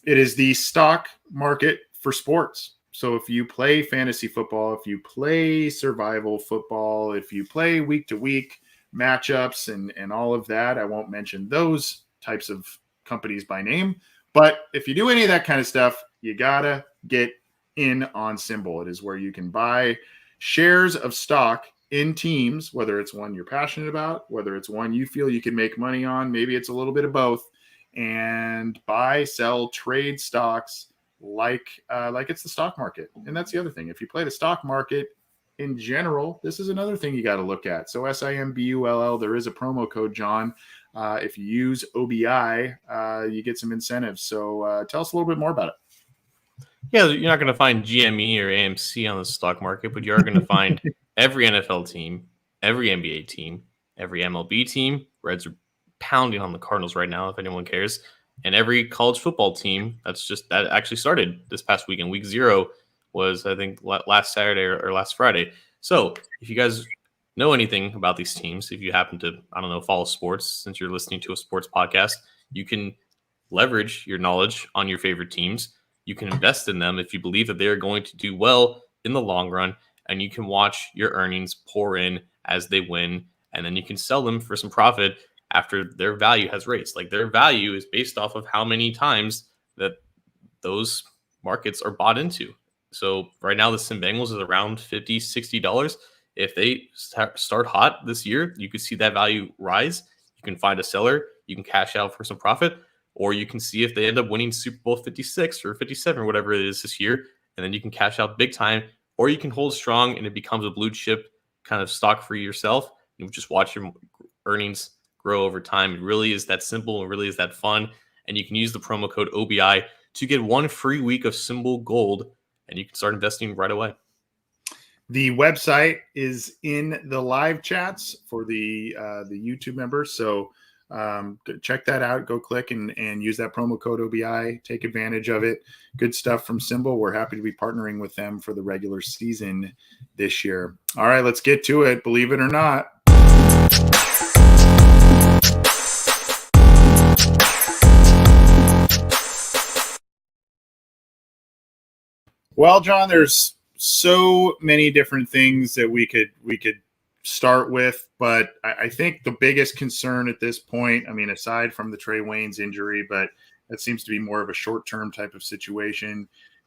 It is the stock market for sports. So if you play fantasy football, if you play survival football, if you play week-to-week matchups and all of that, I won't mention those types of companies by name. But if you do any of that kind of stuff, you gotta get in on Symbol. It is where you can buy shares of stock in teams, whether it's one you're passionate about, whether it's one you feel you can make money on, maybe it's a little bit of both, and buy, sell, trade stocks like it's the stock market. And that's the other thing. If you play the stock market in general, this is another thing you got to look at. So SIMBULL, there is a promo code, John. If you use OBI, you get some incentives. So tell us a little bit more about it. Yeah, you're not going to find GME or AMC on the stock market, but you are going to find every NFL team, every NBA team, every MLB team. Reds are pounding on the Cardinals right now, if anyone cares. And every college football team that actually started this past weekend. Week 0 was, I think, last Saturday or last Friday. So if you guys know anything about these teams, if you happen to, follow sports, since you're listening to a sports podcast, you can leverage your knowledge on your favorite teams. You can invest in them if you believe that they're going to do well in the long run, and you can watch your earnings pour in as they win, and then you can sell them for some profit after their value has raised. Like, their value is based off of how many times that those markets are bought into. So right now, the Sim Bengals is around $50, $60. If they start hot this year, you could see that value rise. You can find a seller, you can cash out for some profit, or you can see if they end up winning Super Bowl 56 or 57 or whatever it is this year, and then you can cash out big time, or you can hold strong and it becomes a blue chip kind of stock for yourself. You just watch your earnings grow over time. It really is that simple. It really is that fun. And you can use the promo code OBI to get 1 free week of Symbol Gold, and you can start investing right away. The website is in the live chats for the YouTube members. So check that out. Go click and use that promo code OBI. Take advantage of it. Good stuff from Symbol. We're happy to be partnering with them for the regular season this year. All right, let's get to it. Believe it or not. Well, John, there's so many different things that we could start with, but I think the biggest concern at this point, aside from the Trey Waynes injury, but that seems to be more of a short-term type of situation.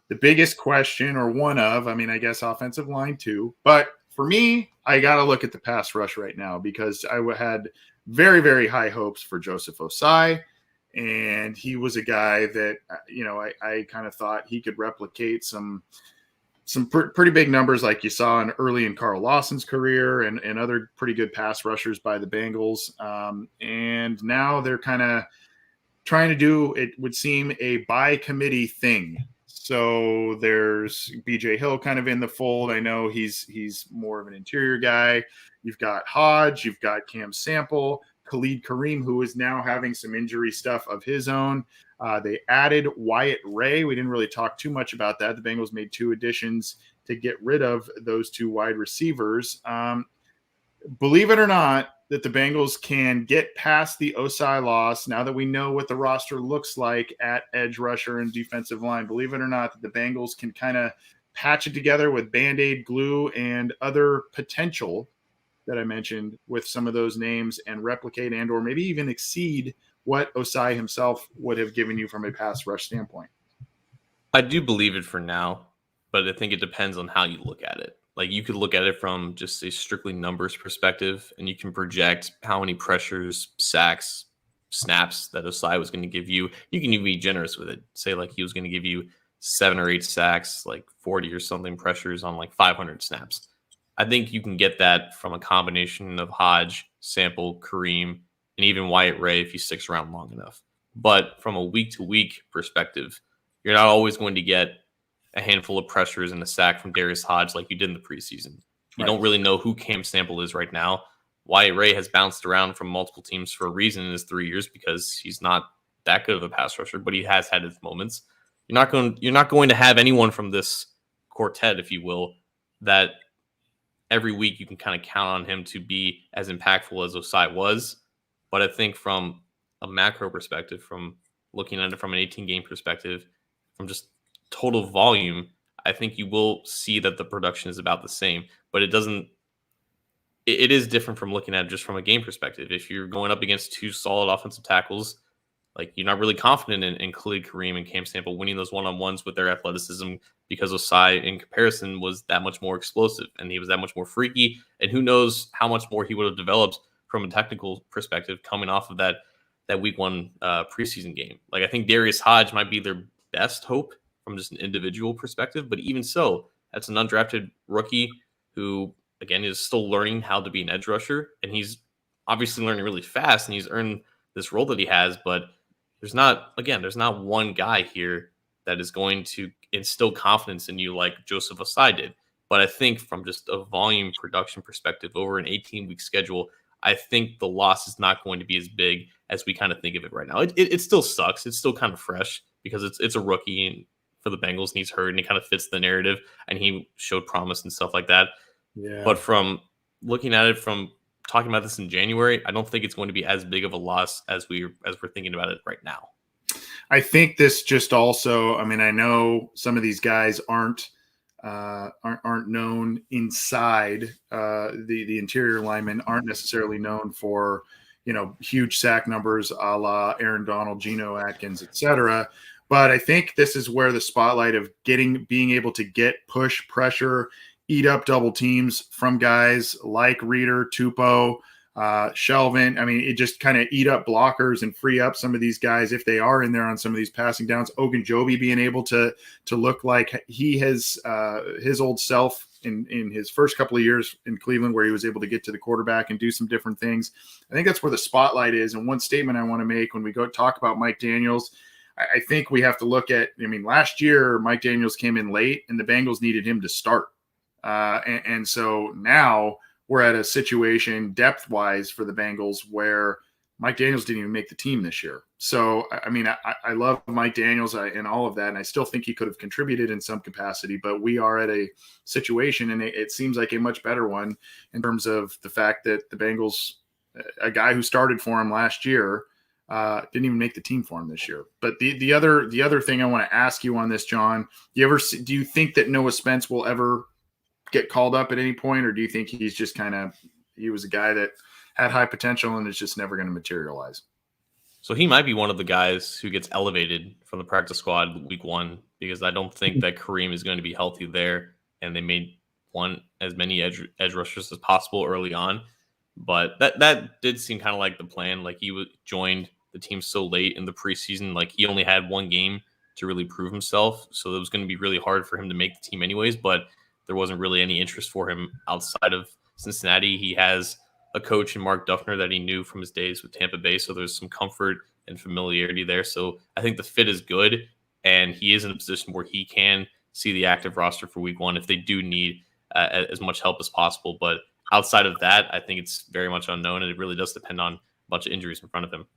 The biggest question, or one of, I guess offensive line too, but for me, I got to look at the pass rush right now because I had very, very high hopes for Joseph Osai. And he was a guy that, I kind of thought he could replicate some pretty big numbers like you saw early in Carl Lawson's career and other pretty good pass rushers by the Bengals. And now they're kind of trying to do, it would seem, a by committee thing. So there's BJ Hill kind of in the fold. I know he's more of an interior guy. You've got Hodge, you've got Cam Sample, Khalid Kareem, who is now having some injury stuff of his own. They added Wyatt Ray. We didn't really talk too much about that. The Bengals made 2 additions to get rid of those 2 wide receivers. Believe it or not, that the Bengals can get past the Osai loss now that we know what the roster looks like at edge rusher and defensive line. Believe it or not, that the Bengals can kind of patch it together with Band-Aid glue and other potential that I mentioned with some of those names and replicate and or maybe even exceed what Osai himself would have given you from a pass rush standpoint. I do believe it for now, but I think it depends on how you look at it. Like, you could look at it from just a strictly numbers perspective, and you can project how many pressures, sacks, snaps that Osai was going to give you. You can even be generous with it. Say like he was going to give you 7 or 8 sacks, like 40 or something pressures on like 500 snaps. I think you can get that from a combination of Hodge, Sample, Kareem, and even Wyatt Ray if he sticks around long enough. But from a week-to-week perspective, you're not always going to get a handful of pressures and a sack from Darius Hodge like you did in the preseason. You don't really know who Cam Sample is right now. Wyatt Ray has bounced around from multiple teams for a reason in his 3 years because he's not that good of a pass rusher, but he has had his moments. You're not going to have anyone from this quartet, if you will, that every week you can kind of count on him to be as impactful as Osai was. But I think from a macro perspective, from looking at it from an 18-game perspective, from just total volume, I think you will see that the production is about the same. But it is different from looking at it just from a game perspective. If you're going up against two solid offensive tackles, like you're not really confident in Khalid Kareem and Cam Sample winning those one-on-ones with their athleticism because Osai, in comparison, was that much more explosive and he was that much more freaky. And who knows how much more he would have developed from a technical perspective coming off of that week one preseason game. Like I think Darius Hodge might be their best hope from just an individual perspective, but even so, that's an undrafted rookie who, again, is still learning how to be an edge rusher, and he's obviously learning really fast, and he's earned this role that he has, but there's not one guy here that is going to instill confidence in you like Joseph Osai did. But I think from just a volume production perspective over an 18-week schedule, I think the loss is not going to be as big as we kind of think of it right now. It still sucks. It's still kind of fresh because it's a rookie and for the Bengals and he's hurt and he kind of fits the narrative and he showed promise and stuff like that. Yeah. But from looking at it from talking about this in January, I don't think it's going to be as big of a loss as we're thinking about it right now. I think this just also, I mean, I know some of these guys aren't known inside. The interior linemen aren't necessarily known for, huge sack numbers a la Aaron Donald, Geno Atkins, etc. But I think this is where the spotlight of being able to get push pressure, eat up double teams from guys like Reeder, Tupou, Shelvin. I mean, it just kind of eat up blockers and free up some of these guys if they are in there on some of these passing downs. Ogunjobi being able to look like he has his old self in his first couple of years in Cleveland, where he was able to get to the quarterback and do some different things. I think that's where the spotlight is. And one statement I want to make when we go talk about Mike Daniels, I think we have to look at, last year Mike Daniels came in late and the Bengals needed him to start. And so now we're at a situation depth-wise for the Bengals where Mike Daniels didn't even make the team this year. So, I love Mike Daniels and all of that, and I still think he could have contributed in some capacity, but we are at a situation, and it seems like a much better one in terms of the fact that the Bengals, a guy who started for him last year, didn't even make the team for him this year. But the other thing I want to ask you on this, John, do you think that Noah Spence will ever get called up at any point, or do you think he's just he was a guy that had high potential and is just never going to materialize? So he might be one of the guys who gets elevated from the practice squad week one, because I don't think that Kareem is going to be healthy there, and they made as many edge rushers as possible early on. But that did seem kind of like the plan. Like he joined the team so late in the preseason, like he only had one game to really prove himself, so it was going to be really hard for him to make the team anyways. But there wasn't really any interest for him outside of Cincinnati. He has a coach in Mark Duffner that he knew from his days with Tampa Bay, so there's some comfort and familiarity there. So I think the fit is good, and he is in a position where he can see the active roster for week one if they do need as much help as possible. But outside of that, I think it's very much unknown, and it really does depend on a bunch of injuries in front of him.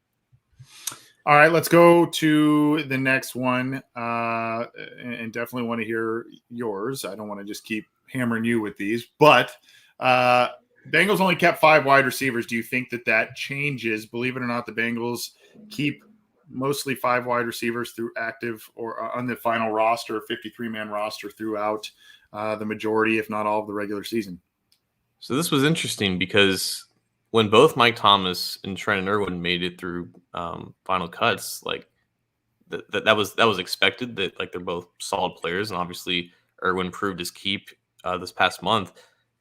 All right, let's go to the next one, and definitely want to hear yours. I don't want to just keep hammering you with these, but Bengals only kept 5 wide receivers. Do you think that changes? Believe it or not, the Bengals keep mostly 5 wide receivers through active or on the final roster, 53-man roster throughout the majority, if not all, of the regular season. So this was interesting because when both Mike Thomas and Trenton Irwin made it through final cuts, like that was expected. That like they're both solid players, and obviously Irwin proved his keep this past month.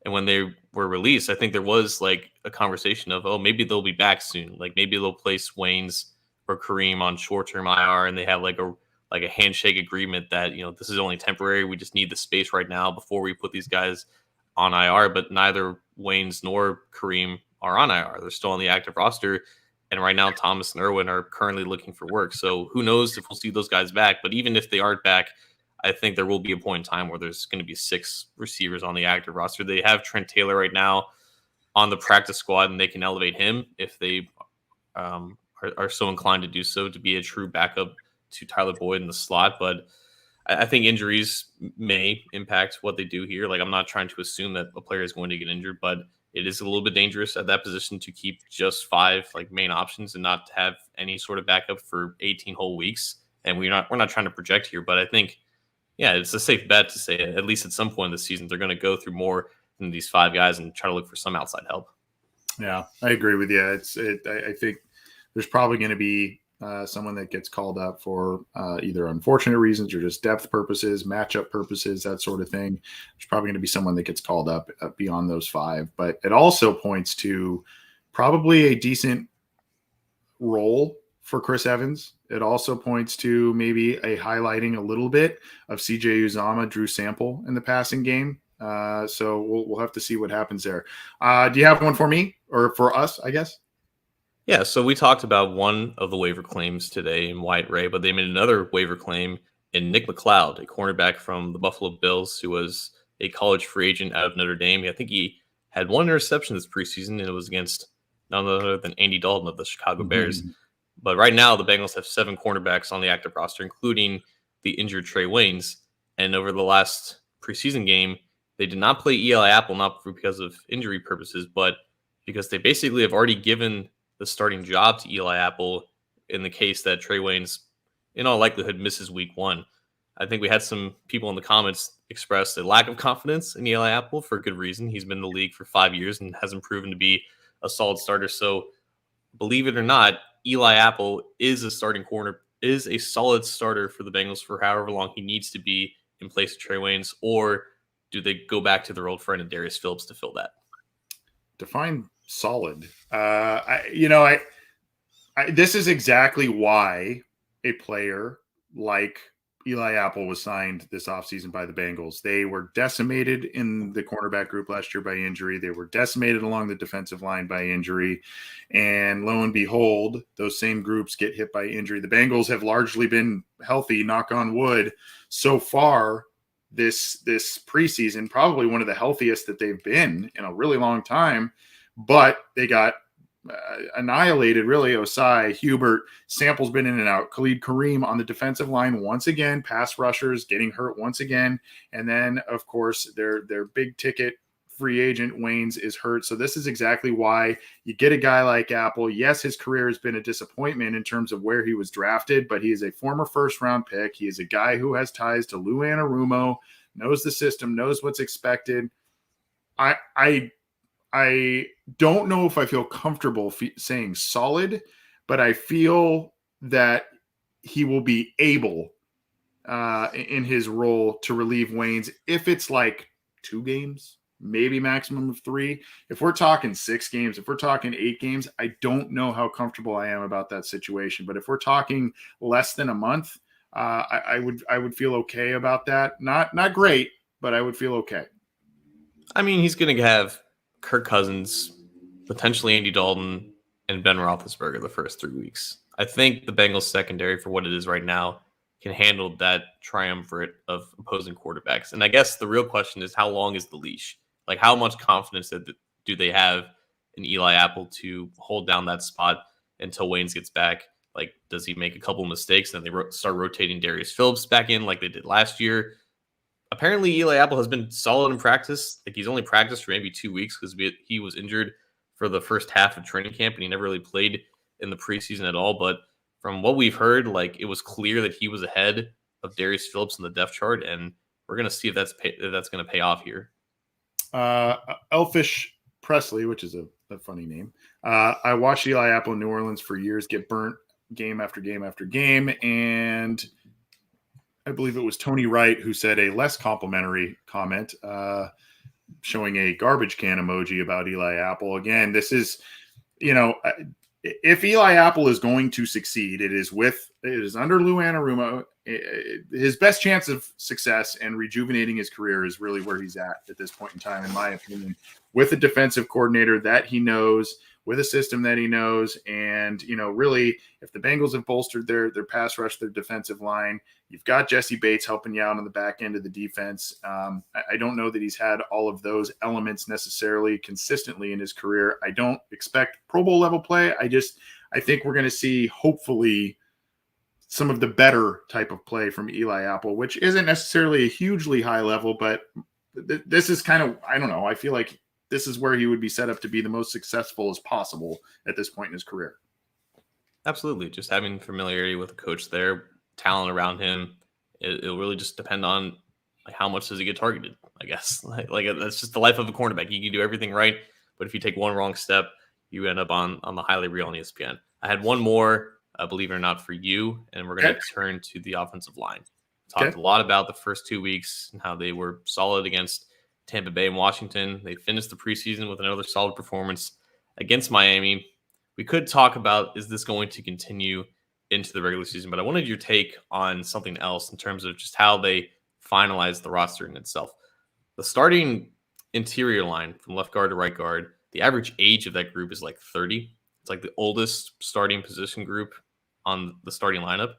And when they were released, I think there was like a conversation of, maybe they'll be back soon. Like maybe they'll place Waynes or Kareem on short-term IR, and they have like a handshake agreement that this is only temporary. We just need the space right now before we put these guys on IR. But neither Waynes nor Kareem are on IR. They're still on the active roster. And right now, Thomas and Irwin are currently looking for work. So who knows if we'll see those guys back. But even if they aren't back, I think there will be a point in time where there's going to be 6 receivers on the active roster. They have Trent Taylor right now on the practice squad, and they can elevate him if they are so inclined to do so, to be a true backup to Tyler Boyd in the slot. But I think injuries may impact what they do here. Like, I'm not trying to assume that a player is going to get injured, but it is a little bit dangerous at that position to keep just 5 like main options and not have any sort of backup for 18 whole weeks. And we're not trying to project here, but I think, yeah, it's a safe bet to say at least at some point in the season they're going to go through more than these 5 guys and try to look for some outside help. Yeah, I agree with you. I think there's probably going to be someone that gets called up for either unfortunate reasons or just depth purposes, matchup purposes, that sort of thing. There's probably going to be someone that gets called up beyond those 5. But it also points to probably a decent role for Chris Evans. It also points to maybe a highlighting a little bit of CJ Uzomah, Drew Sample in the passing game. So we'll have to see what happens there. Do you have one for me or for us, I guess? Yeah, so we talked about one of the waiver claims today in Wyatt Ray, but they made another waiver claim in Nick McLeod, a cornerback from the Buffalo Bills, who was a college free agent out of Notre Dame. I think he had 1 interception this preseason, and it was against none other than Andy Dalton of the Chicago Bears. But right now, the Bengals have 7 cornerbacks on the active roster, including the injured Trey Waynes. And over the last preseason game, they did not play Eli Apple, not because of injury purposes, but because they basically have already given the starting job to Eli Apple in the case that Trey Waynes, in all likelihood, misses week 1. I think we had some people in the comments express a lack of confidence in Eli Apple for a good reason. He's been in the league for 5 years and hasn't proven to be a solid starter. So believe it or not, Eli Apple is a solid starter for the Bengals for however long he needs to be in place of Trey Waynes, or do they go back to their old friend Darius Phillips to fill that? Define solid. This is exactly why a player like Eli Apple was signed this offseason by the Bengals. They were decimated in the cornerback group last year by injury. They were decimated along the defensive line by injury. And lo and behold, those same groups get hit by injury. The Bengals have largely been healthy, knock on wood, so far this preseason, probably one of the healthiest that they've been in a really long time. But they got annihilated, really. Osai, Hubert, Sample's been in and out. Khalid Kareem on the defensive line once again. Pass rushers getting hurt once again. And then, of course, their big ticket free agent Waynes is hurt. So this is exactly why you get a guy like Apple. Yes, his career has been a disappointment in terms of where he was drafted, but he is a former first-round pick. He is a guy who has ties to Lou Anarumo, knows the system, knows what's expected. I don't know if I feel comfortable saying solid, but I feel that he will be able in his role to relieve Waynes if it's like 2 games, maybe maximum of 3. If we're talking 6 games, if we're talking 8 games, I don't know how comfortable I am about that situation. But if we're talking less than a month, I would feel okay about that. Not great, but I would feel okay. I mean, he's going to have Kirk Cousins, potentially Andy Dalton, and Ben Roethlisberger the first 3 weeks. I think the Bengals secondary, for what it is right now, can handle that triumvirate of opposing quarterbacks. And I guess the real question is, how long is the leash? Like, how much confidence do they have in Eli Apple to hold down that spot until Waynes gets back? Like, does he make a couple mistakes and then they start rotating Darius Phillips back in like they did last year? Apparently, Eli Apple has been solid in practice. Like, he's only practiced for maybe 2 weeks because he was injured for the first half of training camp, and he never really played in the preseason at all. But from what we've heard, like, it was clear that he was ahead of Darius Phillips in the depth chart, and we're going to see if that's going to pay off here. Elfish Presley, which is a funny name. I watched Eli Apple in New Orleans for years get burnt game after game after game, and I believe it was Tony Wright who said a less complimentary comment, showing a garbage can emoji about Eli Apple. Again, this is, if Eli Apple is going to succeed, it is under Lou Anarumo. His best chance of success and rejuvenating his career is really where he's at this point in time, in my opinion, with a defensive coordinator that he knows, with a system that he knows. And, really, if the Bengals have bolstered their pass rush, their defensive line, you've got Jesse Bates helping you out on the back end of the defense. I don't know that he's had all of those elements necessarily consistently in his career. I don't expect Pro Bowl level play. I think we're going to see, hopefully, some of the better type of play from Eli Apple, which isn't necessarily a hugely high level, but this is kind of, I don't know, I feel like this is where he would be set up to be the most successful as possible at this point in his career. Absolutely. Just having familiarity with the coach there, talent around him, it'll really just depend on like how much does he get targeted, I guess. Like that's just the life of a cornerback. You can do everything right, but if you take one wrong step, you end up on the highlight reel on ESPN. I had one more, believe it or not, for you, and we're going to turn to the offensive line. Talked a lot about the first 2 weeks and how they were solid against Tampa Bay and Washington. They finished the preseason with another solid performance against Miami. We could talk about, is this going to continue into the regular season? But I wanted your take on something else in terms of just how they finalized the roster in itself. The starting interior line from left guard to right guard, the average age of that group is like 30. It's like the oldest starting position group on the starting lineup.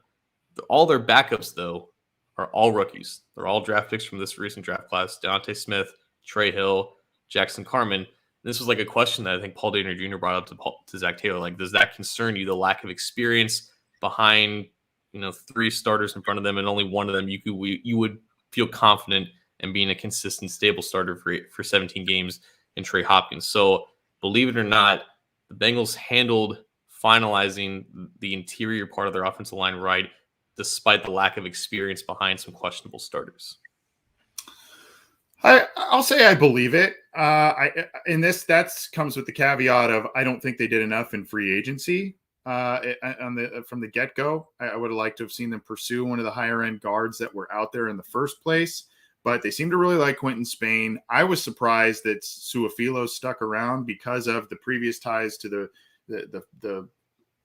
All their backups, though, are all rookies. They're all draft picks from this recent draft class. Deontay Smith, Trey Hill, Jackson Carman. This was like a question that I think Paul Dehner Jr. brought up to Zach Taylor. Like, does that concern you, the lack of experience behind, 3 starters in front of them and only one of them you would feel confident in being a consistent, stable starter for 17 games in Trey Hopkins? So believe it or not, the Bengals handled finalizing the interior part of their offensive line right, despite the lack of experience behind some questionable starters. I'll say I believe it. That comes with the caveat of I don't think they did enough in free agency from the get-go. I would have liked to have seen them pursue one of the higher end guards that were out there in the first place, but they seem to really like Quentin Spain. I was surprised that Suafilo stuck around because of the previous ties to the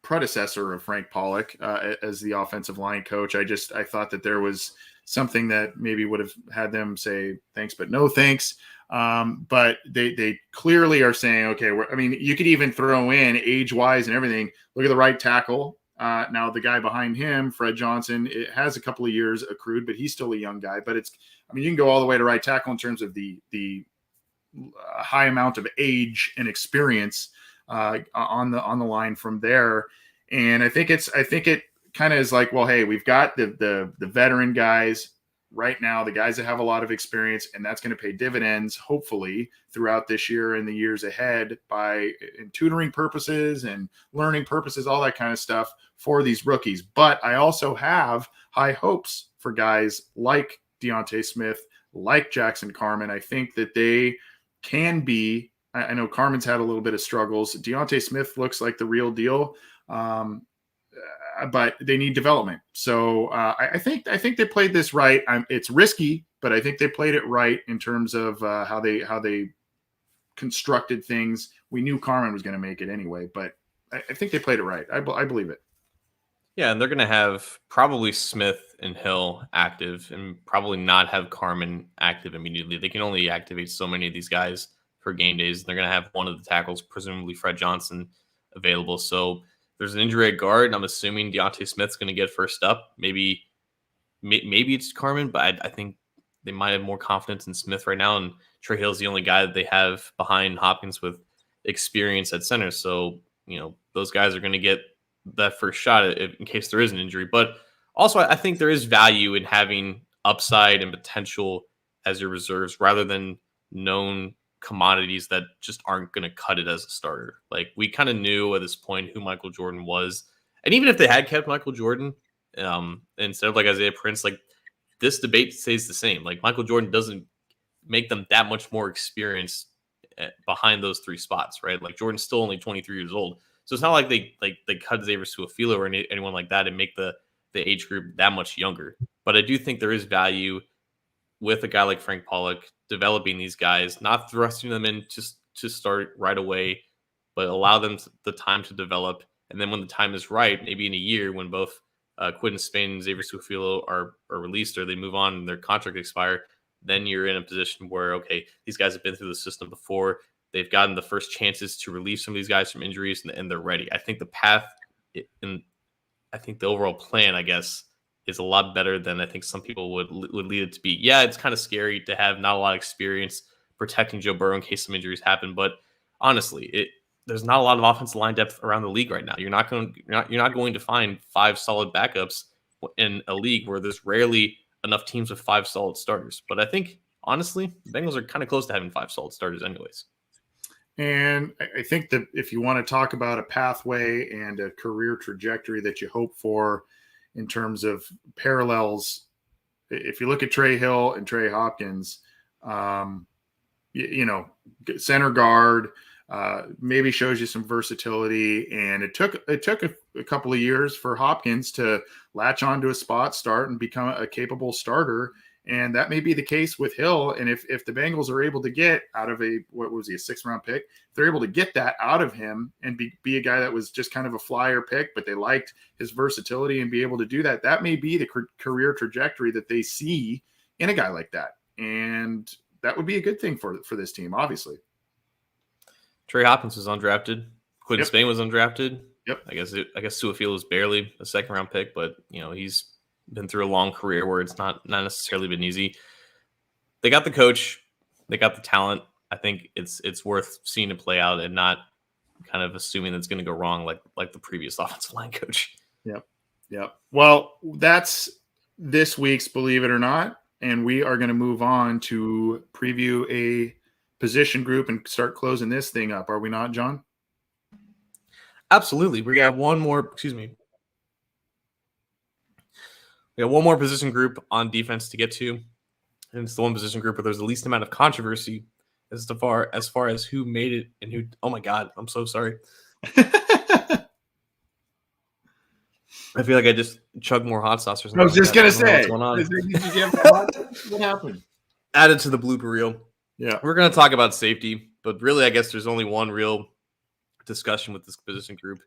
predecessor of Frank Pollock as the offensive line coach. I thought that there was something that maybe would have had them say thanks, but no thanks. But they clearly are saying, okay, you could even throw in age-wise and everything. Look at the right tackle. Now the guy behind him, Fred Johnson, it has a couple of years accrued, but he's still a young guy. But you can go all the way to right tackle in terms of the high amount of age and experience on the line from there. And I think it kind of is like, well, hey, we've got the veteran guys right now, the guys that have a lot of experience, and that's going to pay dividends, hopefully, throughout this year and the years ahead in tutoring purposes and learning purposes, all that kind of stuff for these rookies. But I also have high hopes for guys like Deontay Smith, like Jackson Carman. I think that they can be, I know Carman's had a little bit of struggles. Deontay Smith looks like the real deal. But they need development. So I think they played this right. It's risky, but I think they played it right in terms of how they constructed things. We knew Carman was going to make it anyway, but I think they played it right. I believe it. Yeah, and they're going to have probably Smith and Hill active and probably not have Carman active immediately. They can only activate so many of these guys for game days. They're going to have one of the tackles, presumably Fred Johnson, available. So there's an injury at guard, and I'm assuming Deontay Smith's going to get first up. Maybe it's Carman, but I think they might have more confidence in Smith right now. And Trey Hill's the only guy that they have behind Hopkins with experience at center. So, those guys are going to get that first shot in case there is an injury. But also, I think there is value in having upside and potential as your reserves rather than known commodities that just aren't going to cut it as a starter. Like, we kind of knew at this point who Michael Jordan was. And even if they had kept Michael Jordan instead of like Isaiah Prince, like, this debate stays the same. Like, Michael Jordan doesn't make them that much more experienced behind those 3 spots, right? Like, Jordan's still only 23 years old. So it's not like they cut Xavier Suafilo or anyone like that and make the age group that much younger. But I do think there is value with a guy like Frank Pollock developing these guys, not thrusting them in just to start right away, but allow them the time to develop. And then when the time is right, maybe in a year when both Quentin Spain and Xavier Suafilo are released or they move on and their contract expire, then you're in a position where, okay, these guys have been through the system before. They've gotten the first chances to relieve some of these guys from injuries, and they're ready. I think the path, and I think the overall plan, I guess, is a lot better than I think some people would lead it to be. Yeah, it's kind of scary to have not a lot of experience protecting Joe Burrow in case some injuries happen, but honestly, there's not a lot of offensive line depth around the league right now. You're not going to find 5 solid backups in a league where there's rarely enough teams with 5 solid starters. But I think honestly, the Bengals are kind of close to having 5 solid starters, anyways. And I think that if you want to talk about a pathway and a career trajectory that you hope for in terms of parallels, if you look at Trey Hill and Trey Hopkins, center guard, maybe shows you some versatility. And it took a couple of years for Hopkins to latch onto a spot, start, and become a capable starter. And that may be the case with Hill. And if the Bengals are able to get out of a 6th-round pick, if they're able to get that out of him and be a guy that was just kind of a flyer pick, but they liked his versatility and be able to do that, that may be the career trajectory that they see in a guy like that. And that would be a good thing for this team, obviously. Trey Hopkins was undrafted. Quinton Spain was undrafted. Yep. I guess Suafield was barely a 2nd-round pick, but he's been through a long career where it's not necessarily been easy. They got the coach, they got the talent. I think it's worth seeing it play out and not kind of assuming that it's going to go wrong like the previous offensive line coach. Yep. Well, that's this week's Believe It or Not, and we are going to move on to preview a position group and start closing this thing up. Are we not, John? Absolutely. We got one more. Excuse me. We got one more position group on defense to get to, and it's the one position group where there's the least amount of controversy as far as who made it and who. Oh my God, I'm so sorry. I feel like I just chugged more hot sauce or something. I was just gonna say, what's going on? What happened? Added to the blooper reel. Yeah, we're gonna talk about safety, but really, I guess there's only one real discussion with this position group.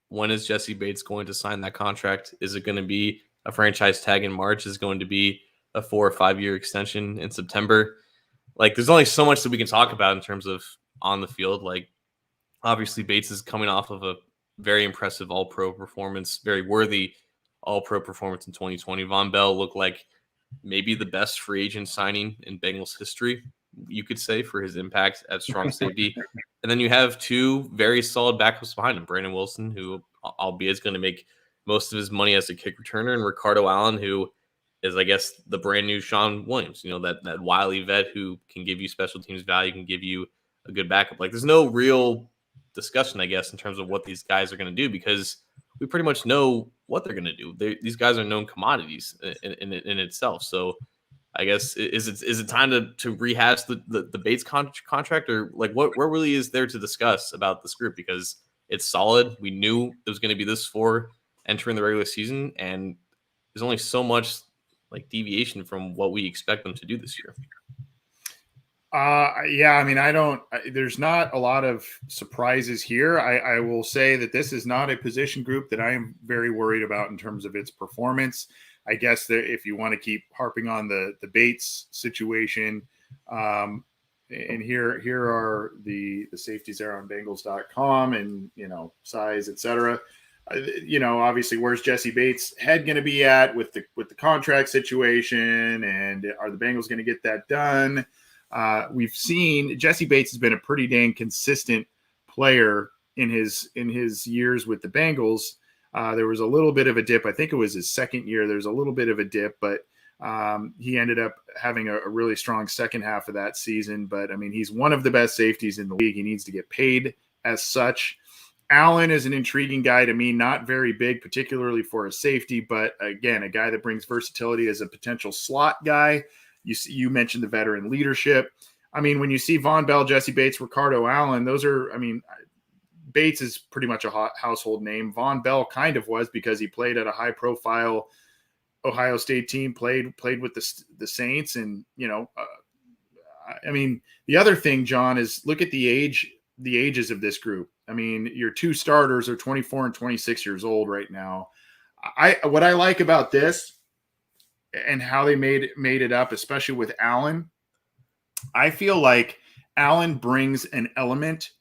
When is Jesse Bates going to sign that contract? Is it going to be a franchise tag in March? Is it going to be a 4 or 5 year extension in September? Like, there's only so much that we can talk about in terms of on the field. Like, obviously, Bates is coming off of a very impressive All-Pro performance, very worthy All-Pro performance in 2020. Von Bell looked like maybe the best free agent signing in Bengals history, you could say, for his impact at strong safety. And then you have 2 very solid backups behind him, Brandon Wilson, who albeit is going to make most of his money as a kick returner, and Ricardo Allen, who is, I guess, the brand new Sean Williams, that wily vet who can give you special teams value, can give you a good backup. Like, there's no real discussion, I guess, in terms of what these guys are going to do, because we pretty much know what they're going to do. These guys are known commodities in itself. So I guess, is it time to rehash the Bates contract, or like what really is there to discuss about this group? Because it's solid. We knew it was going to be this for entering the regular season, and there's only so much like deviation from what we expect them to do this year. Yeah, I mean, there's not a lot of surprises here. I will say that this is not a position group that I am very worried about in terms of its performance. I guess that if you want to keep harping on the Bates situation, and here are the safeties there on Bengals.com, and size, etc. Obviously, where's Jesse Bates' head going to be at with the contract situation, and are the Bengals going to get that done? We've seen Jesse Bates has been a pretty dang consistent player in his years with the Bengals. There was a little bit of a dip. I think it was his 2nd year. There's a little bit of a dip, but he ended up having a really strong second half of that season. But I mean, he's one of the best safeties in the league. He needs to get paid as such. Allen is an intriguing guy to me, not very big, particularly for a safety, but again, a guy that brings versatility as a potential slot guy. You mentioned the veteran leadership. I mean, when you see Von Bell, Jesse Bates, Ricardo Allen, Bates is pretty much a household name. Von Bell kind of was, because he played at a high-profile Ohio State team, played with the Saints, and the other thing, John, is look at the ages of this group. I mean, your 2 starters are 24 and 26 years old right now. What I like about this and how they made it up, especially with Allen, I feel like Allen brings an element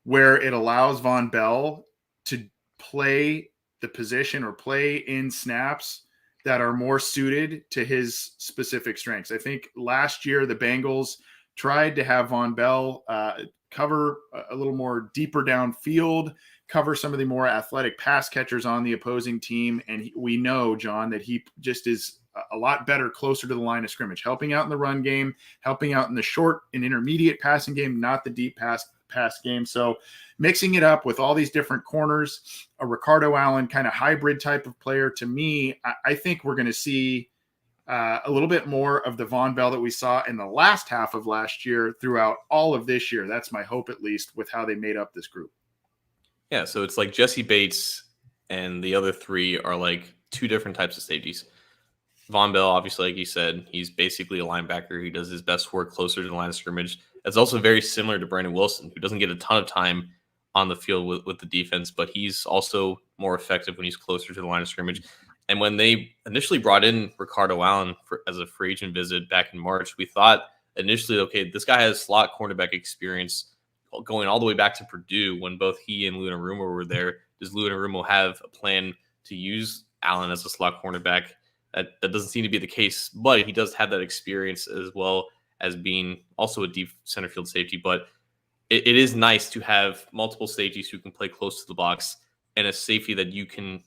where it allows Von Bell to play the position or play in snaps that are more suited to his specific strengths. I think last year the Bengals tried to have Von Bell cover a little more deeper downfield, cover some of the more athletic pass catchers on the opposing team. And we know, John, that he just is a lot better closer to the line of scrimmage, helping out in the run game, helping out in the short and intermediate passing game, not the deep pass game. So mixing it up with all these different corners, a Ricardo Allen kind of hybrid type of player, to me, I think we're going to see a little bit more of the Von Bell that we saw in the last half of last year throughout all of this year. That's my hope, at least, with how they made up this group. Yeah, so it's like Jesse Bates and the other three are like two different types of safeties. Von Bell, obviously, like you said, he's basically a linebacker. He does his best work closer to the line of scrimmage. It's also very similar to Brandon Wilson, who doesn't get a ton of time on the field with the defense, but he's also more effective when he's closer to the line of scrimmage. And when they initially brought in Ricardo Allen as a free agent visit back in March, we thought initially, okay, this guy has slot cornerback experience going all the way back to Purdue when both he and Lunarumo were there. Does Lunarumo have a plan to use Allen as a slot cornerback? That doesn't seem to be the case, but he does have that experience as well as being also a deep center field safety. But it is nice to have multiple safeties who can play close to the box and a safety that you can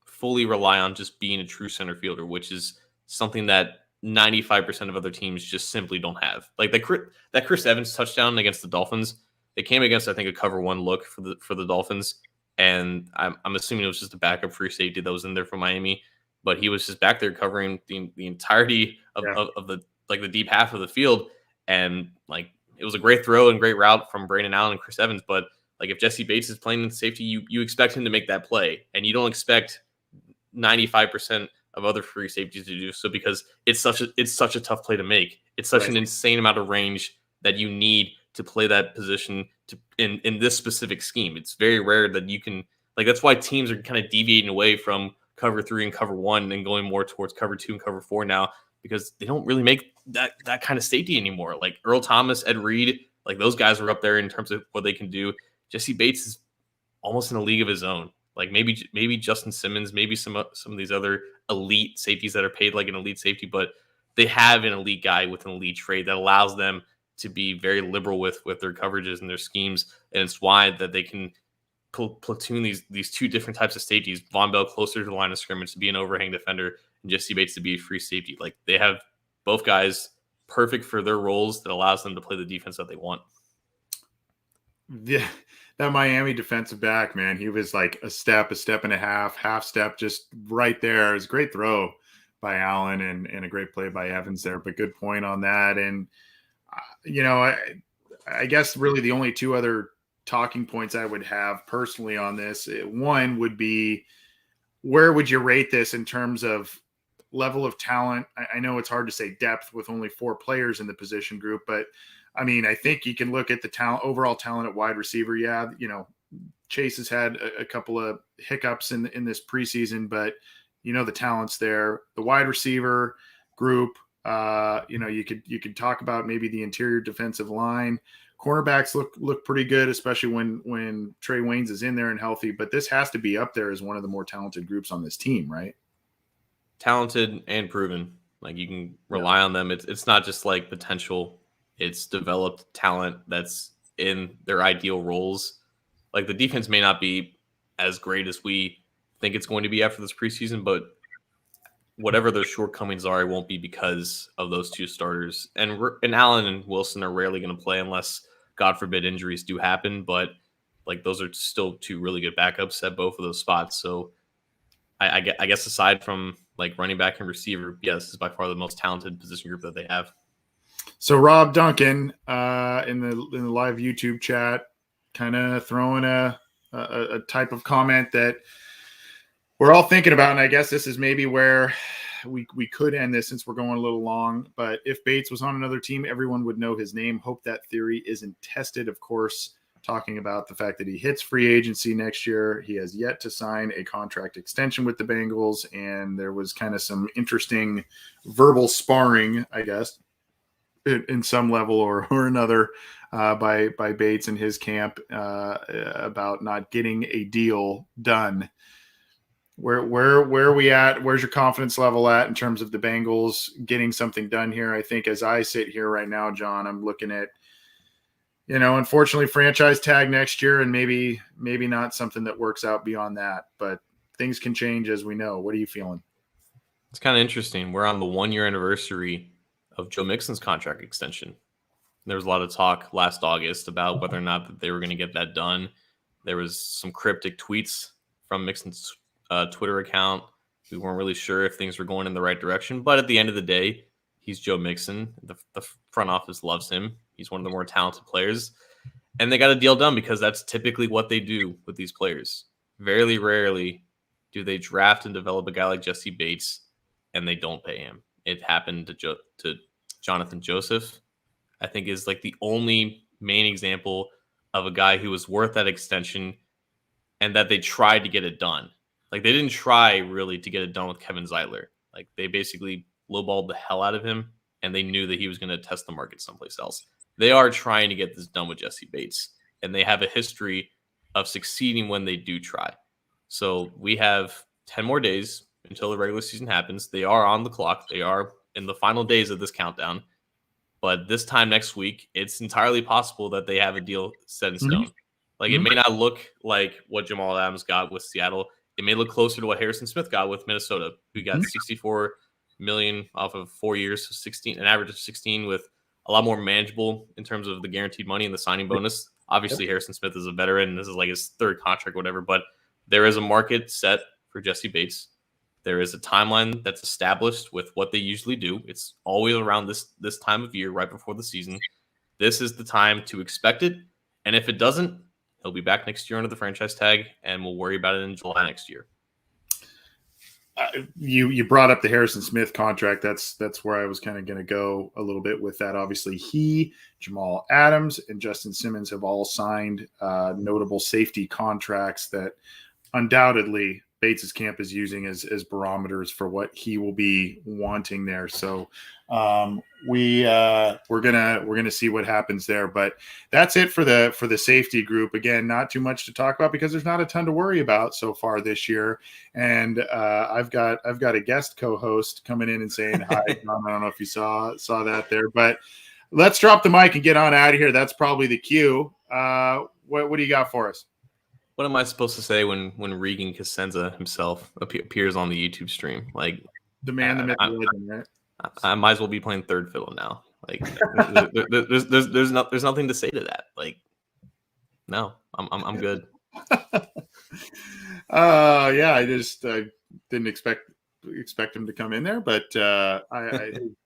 fully rely on just being a true center fielder, which is something that 95% of other teams just simply don't have. Like that Chris Evans touchdown against the Dolphins, it came against, I think, a cover one look for the Dolphins. And I'm assuming it was just a backup free safety that was in there for Miami. But he was just back there covering the entirety of the the deep half of the field. And like it was a great throw and great route from Brandon Allen and Chris Evans. But like if Jesse Bates is playing in safety, you expect him to make that play. And you don't expect 95% of other free safeties to do so because it's such a tough play to make. It's such an insane amount of range that you need to play that position in this specific scheme. It's very rare that you can that's why teams are kind of deviating away from cover 3 and cover 1 and going more towards cover 2 and cover 4 now because they don't really make that kind of safety anymore. Like Earl Thomas, Ed Reed, like those guys are up there in terms of what they can do. Jesse Bates is almost in a league of his own. Like maybe Justin Simmons, maybe some of these other elite safeties that are paid like an elite safety, but they have an elite guy with an elite trade that allows them to be very liberal with their coverages and their schemes. And it's why that they can platoon these two different types of safeties. Von Bell closer to the line of scrimmage to be an overhang defender, and Jesse Bates to be a free safety. Like they have both guys perfect for their roles that allows them to play the defense that they want. Yeah, that Miami defensive back, man, he was like a step and a half step, just right there. It was a great throw by Allen and a great play by Evans there, but good point on that. And I guess really the only two other talking points I would have personally on this, one would be, where would you rate this in terms of level of talent? I know it's hard to say depth with only 4 players in the position group, but I mean, I think you can look at the overall talent at wide receiver. Yeah, Chase has had a couple of hiccups in this preseason, but the talent's there. The wide receiver group, you could talk about maybe the interior defensive line. Cornerbacks look pretty good, especially when Trey Waynes is in there and healthy. But this has to be up there as one of the more talented groups on this team, right? Talented and proven. Like you can rely on them. It's not just like potential. It's developed talent that's in their ideal roles. Like the defense may not be as great as we think it's going to be after this preseason, but whatever their shortcomings are, it won't be because of those two starters. And Allen and Wilson are rarely going to play unless, God forbid, injuries do happen. But like those are still two really good backups at both of those spots. So I guess aside from like running back and receiver, yes, is by far the most talented position group that they have. So Rob Duncan in the live YouTube chat, kind of throwing a type of comment that we're all thinking about, and I guess this is maybe where we could end this since we're going a little long. But if Bates was on another team, everyone would know his name. Hope that theory isn't tested. Of course, talking about the fact that he hits free agency next year. He has yet to sign a contract extension with the Bengals, and there was kind of some interesting verbal sparring, I guess, in some level or another by Bates and his camp about not getting a deal done. Where are we at? Where's your confidence level at in terms of the Bengals getting something done here? I think as I sit here right now, John, I'm looking at, unfortunately franchise tag next year and maybe not something that works out beyond that, but things can change as we know. What are you feeling? It's kind of interesting. We're on the 1-year anniversary of Joe Mixon's contract extension. There was a lot of talk last August about whether or not that they were going to get that done. There was some cryptic tweets from Mixon's Twitter account. We weren't really sure if things were going in the right direction, but at the end of the day, he's Joe Mixon. The front office loves him. He's one of the more talented players, and they got a deal done because that's typically what they do with these players. Very rarely do they draft and develop a guy like Jesse Bates and they don't pay him. It happened to Jonathan Joseph, I think, is like the only main example of a guy who was worth that extension and that they tried to get it done. Like, they didn't try really to get it done with Kevin Zeitler. Like, they basically lowballed the hell out of him, and they knew that he was going to test the market someplace else. They are trying to get this done with Jesse Bates, and they have a history of succeeding when they do try. So we have 10 more days until the regular season happens. They are on the clock. They are in the final days of this countdown. But this time next week, it's entirely possible that they have a deal set in stone. Like, it may not look like what Jamal Adams got with Seattle. It may look closer to what Harrison Smith got with Minnesota, who got $64 million off of 4 years, 16, an average of 16, with a lot more manageable in terms of the guaranteed money and the signing bonus. Obviously, Harrison Smith is a veteran. This is like his third contract, whatever. But there is a market set for Jesse Bates. There is a timeline that's established with what they usually do. It's always around this time of year, right before the season. This is the time to expect it. And if it doesn't, he'll be back next year under the franchise tag, and we'll worry about it in July next year. You brought up the Harrison Smith contract. That's where I was kind of going to go a little bit with that. Obviously, he, Jamal Adams, and Justin Simmons have all signed notable safety contracts that undoubtedly Bates' camp is using as barometers for what he will be wanting there. So we're gonna see what happens there. But that's it for the safety group. Again, not too much to talk about because there's not a ton to worry about so far this year. And I've got a guest co-host coming in and saying hi. I don't know if you saw that there, but let's drop the mic and get on out of here. That's probably the cue. What do you got for us? What am I supposed to say when Regan Cosenza himself appears on the YouTube stream? Like, the man, the myth, the legend, right? I might as well be playing third fiddle now. Like, there's nothing to say to that. Like, no, I'm good. Yeah, I didn't expect him to come in there, but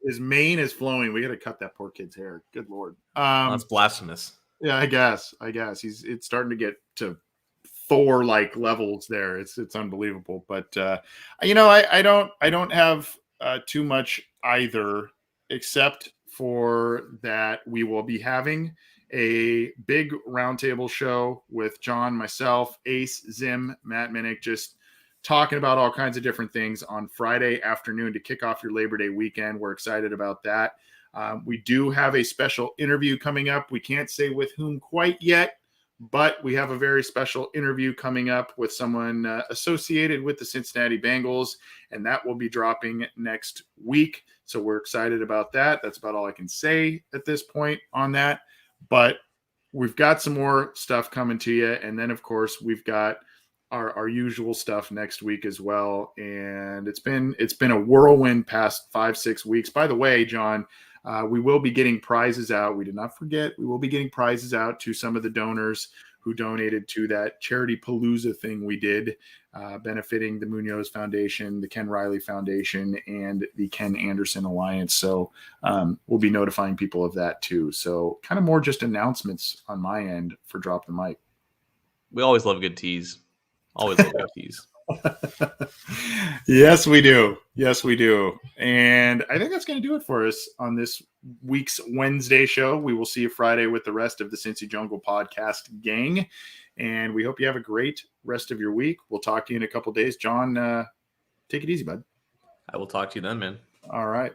his mane is flowing. We got to cut that poor kid's hair. Good Lord. That's blasphemous. Yeah, I guess it's starting to get to Thor-like levels there. It's unbelievable. But I don't have too much either, except for that we will be having a big roundtable show with John, myself, Ace, Zim, Matt Minnick, just talking about all kinds of different things on Friday afternoon to kick off your Labor Day weekend. We're excited about that. We do have a special interview coming up. We can't say with whom quite yet, but we have a very special interview coming up with someone associated with the Cincinnati Bengals, and that will be dropping next week. So we're excited about that. That's about all I can say at this point on that. But we've got some more stuff coming to you. And then, of course, we've got our usual stuff next week as well. And it's been a whirlwind past 5-6 weeks. By the way, John, we will be getting prizes out. We did not forget. We will be getting prizes out to some of the donors who donated to that charity palooza thing we did, benefiting the Munoz Foundation, the Ken Riley Foundation, and the Ken Anderson Alliance. So we'll be notifying people of that too. So kind of more just announcements on my end for Drop the Mic. We always love a good tease. Always love a good tease. Yes, we do. And I think that's going to do it for us on this week's Wednesday show. We will see you Friday with the rest of the Cincy Jungle podcast gang. And we hope you have a great rest of your week. We'll talk to you in a couple days. John, take it easy, bud. I will talk to you then, man. All right.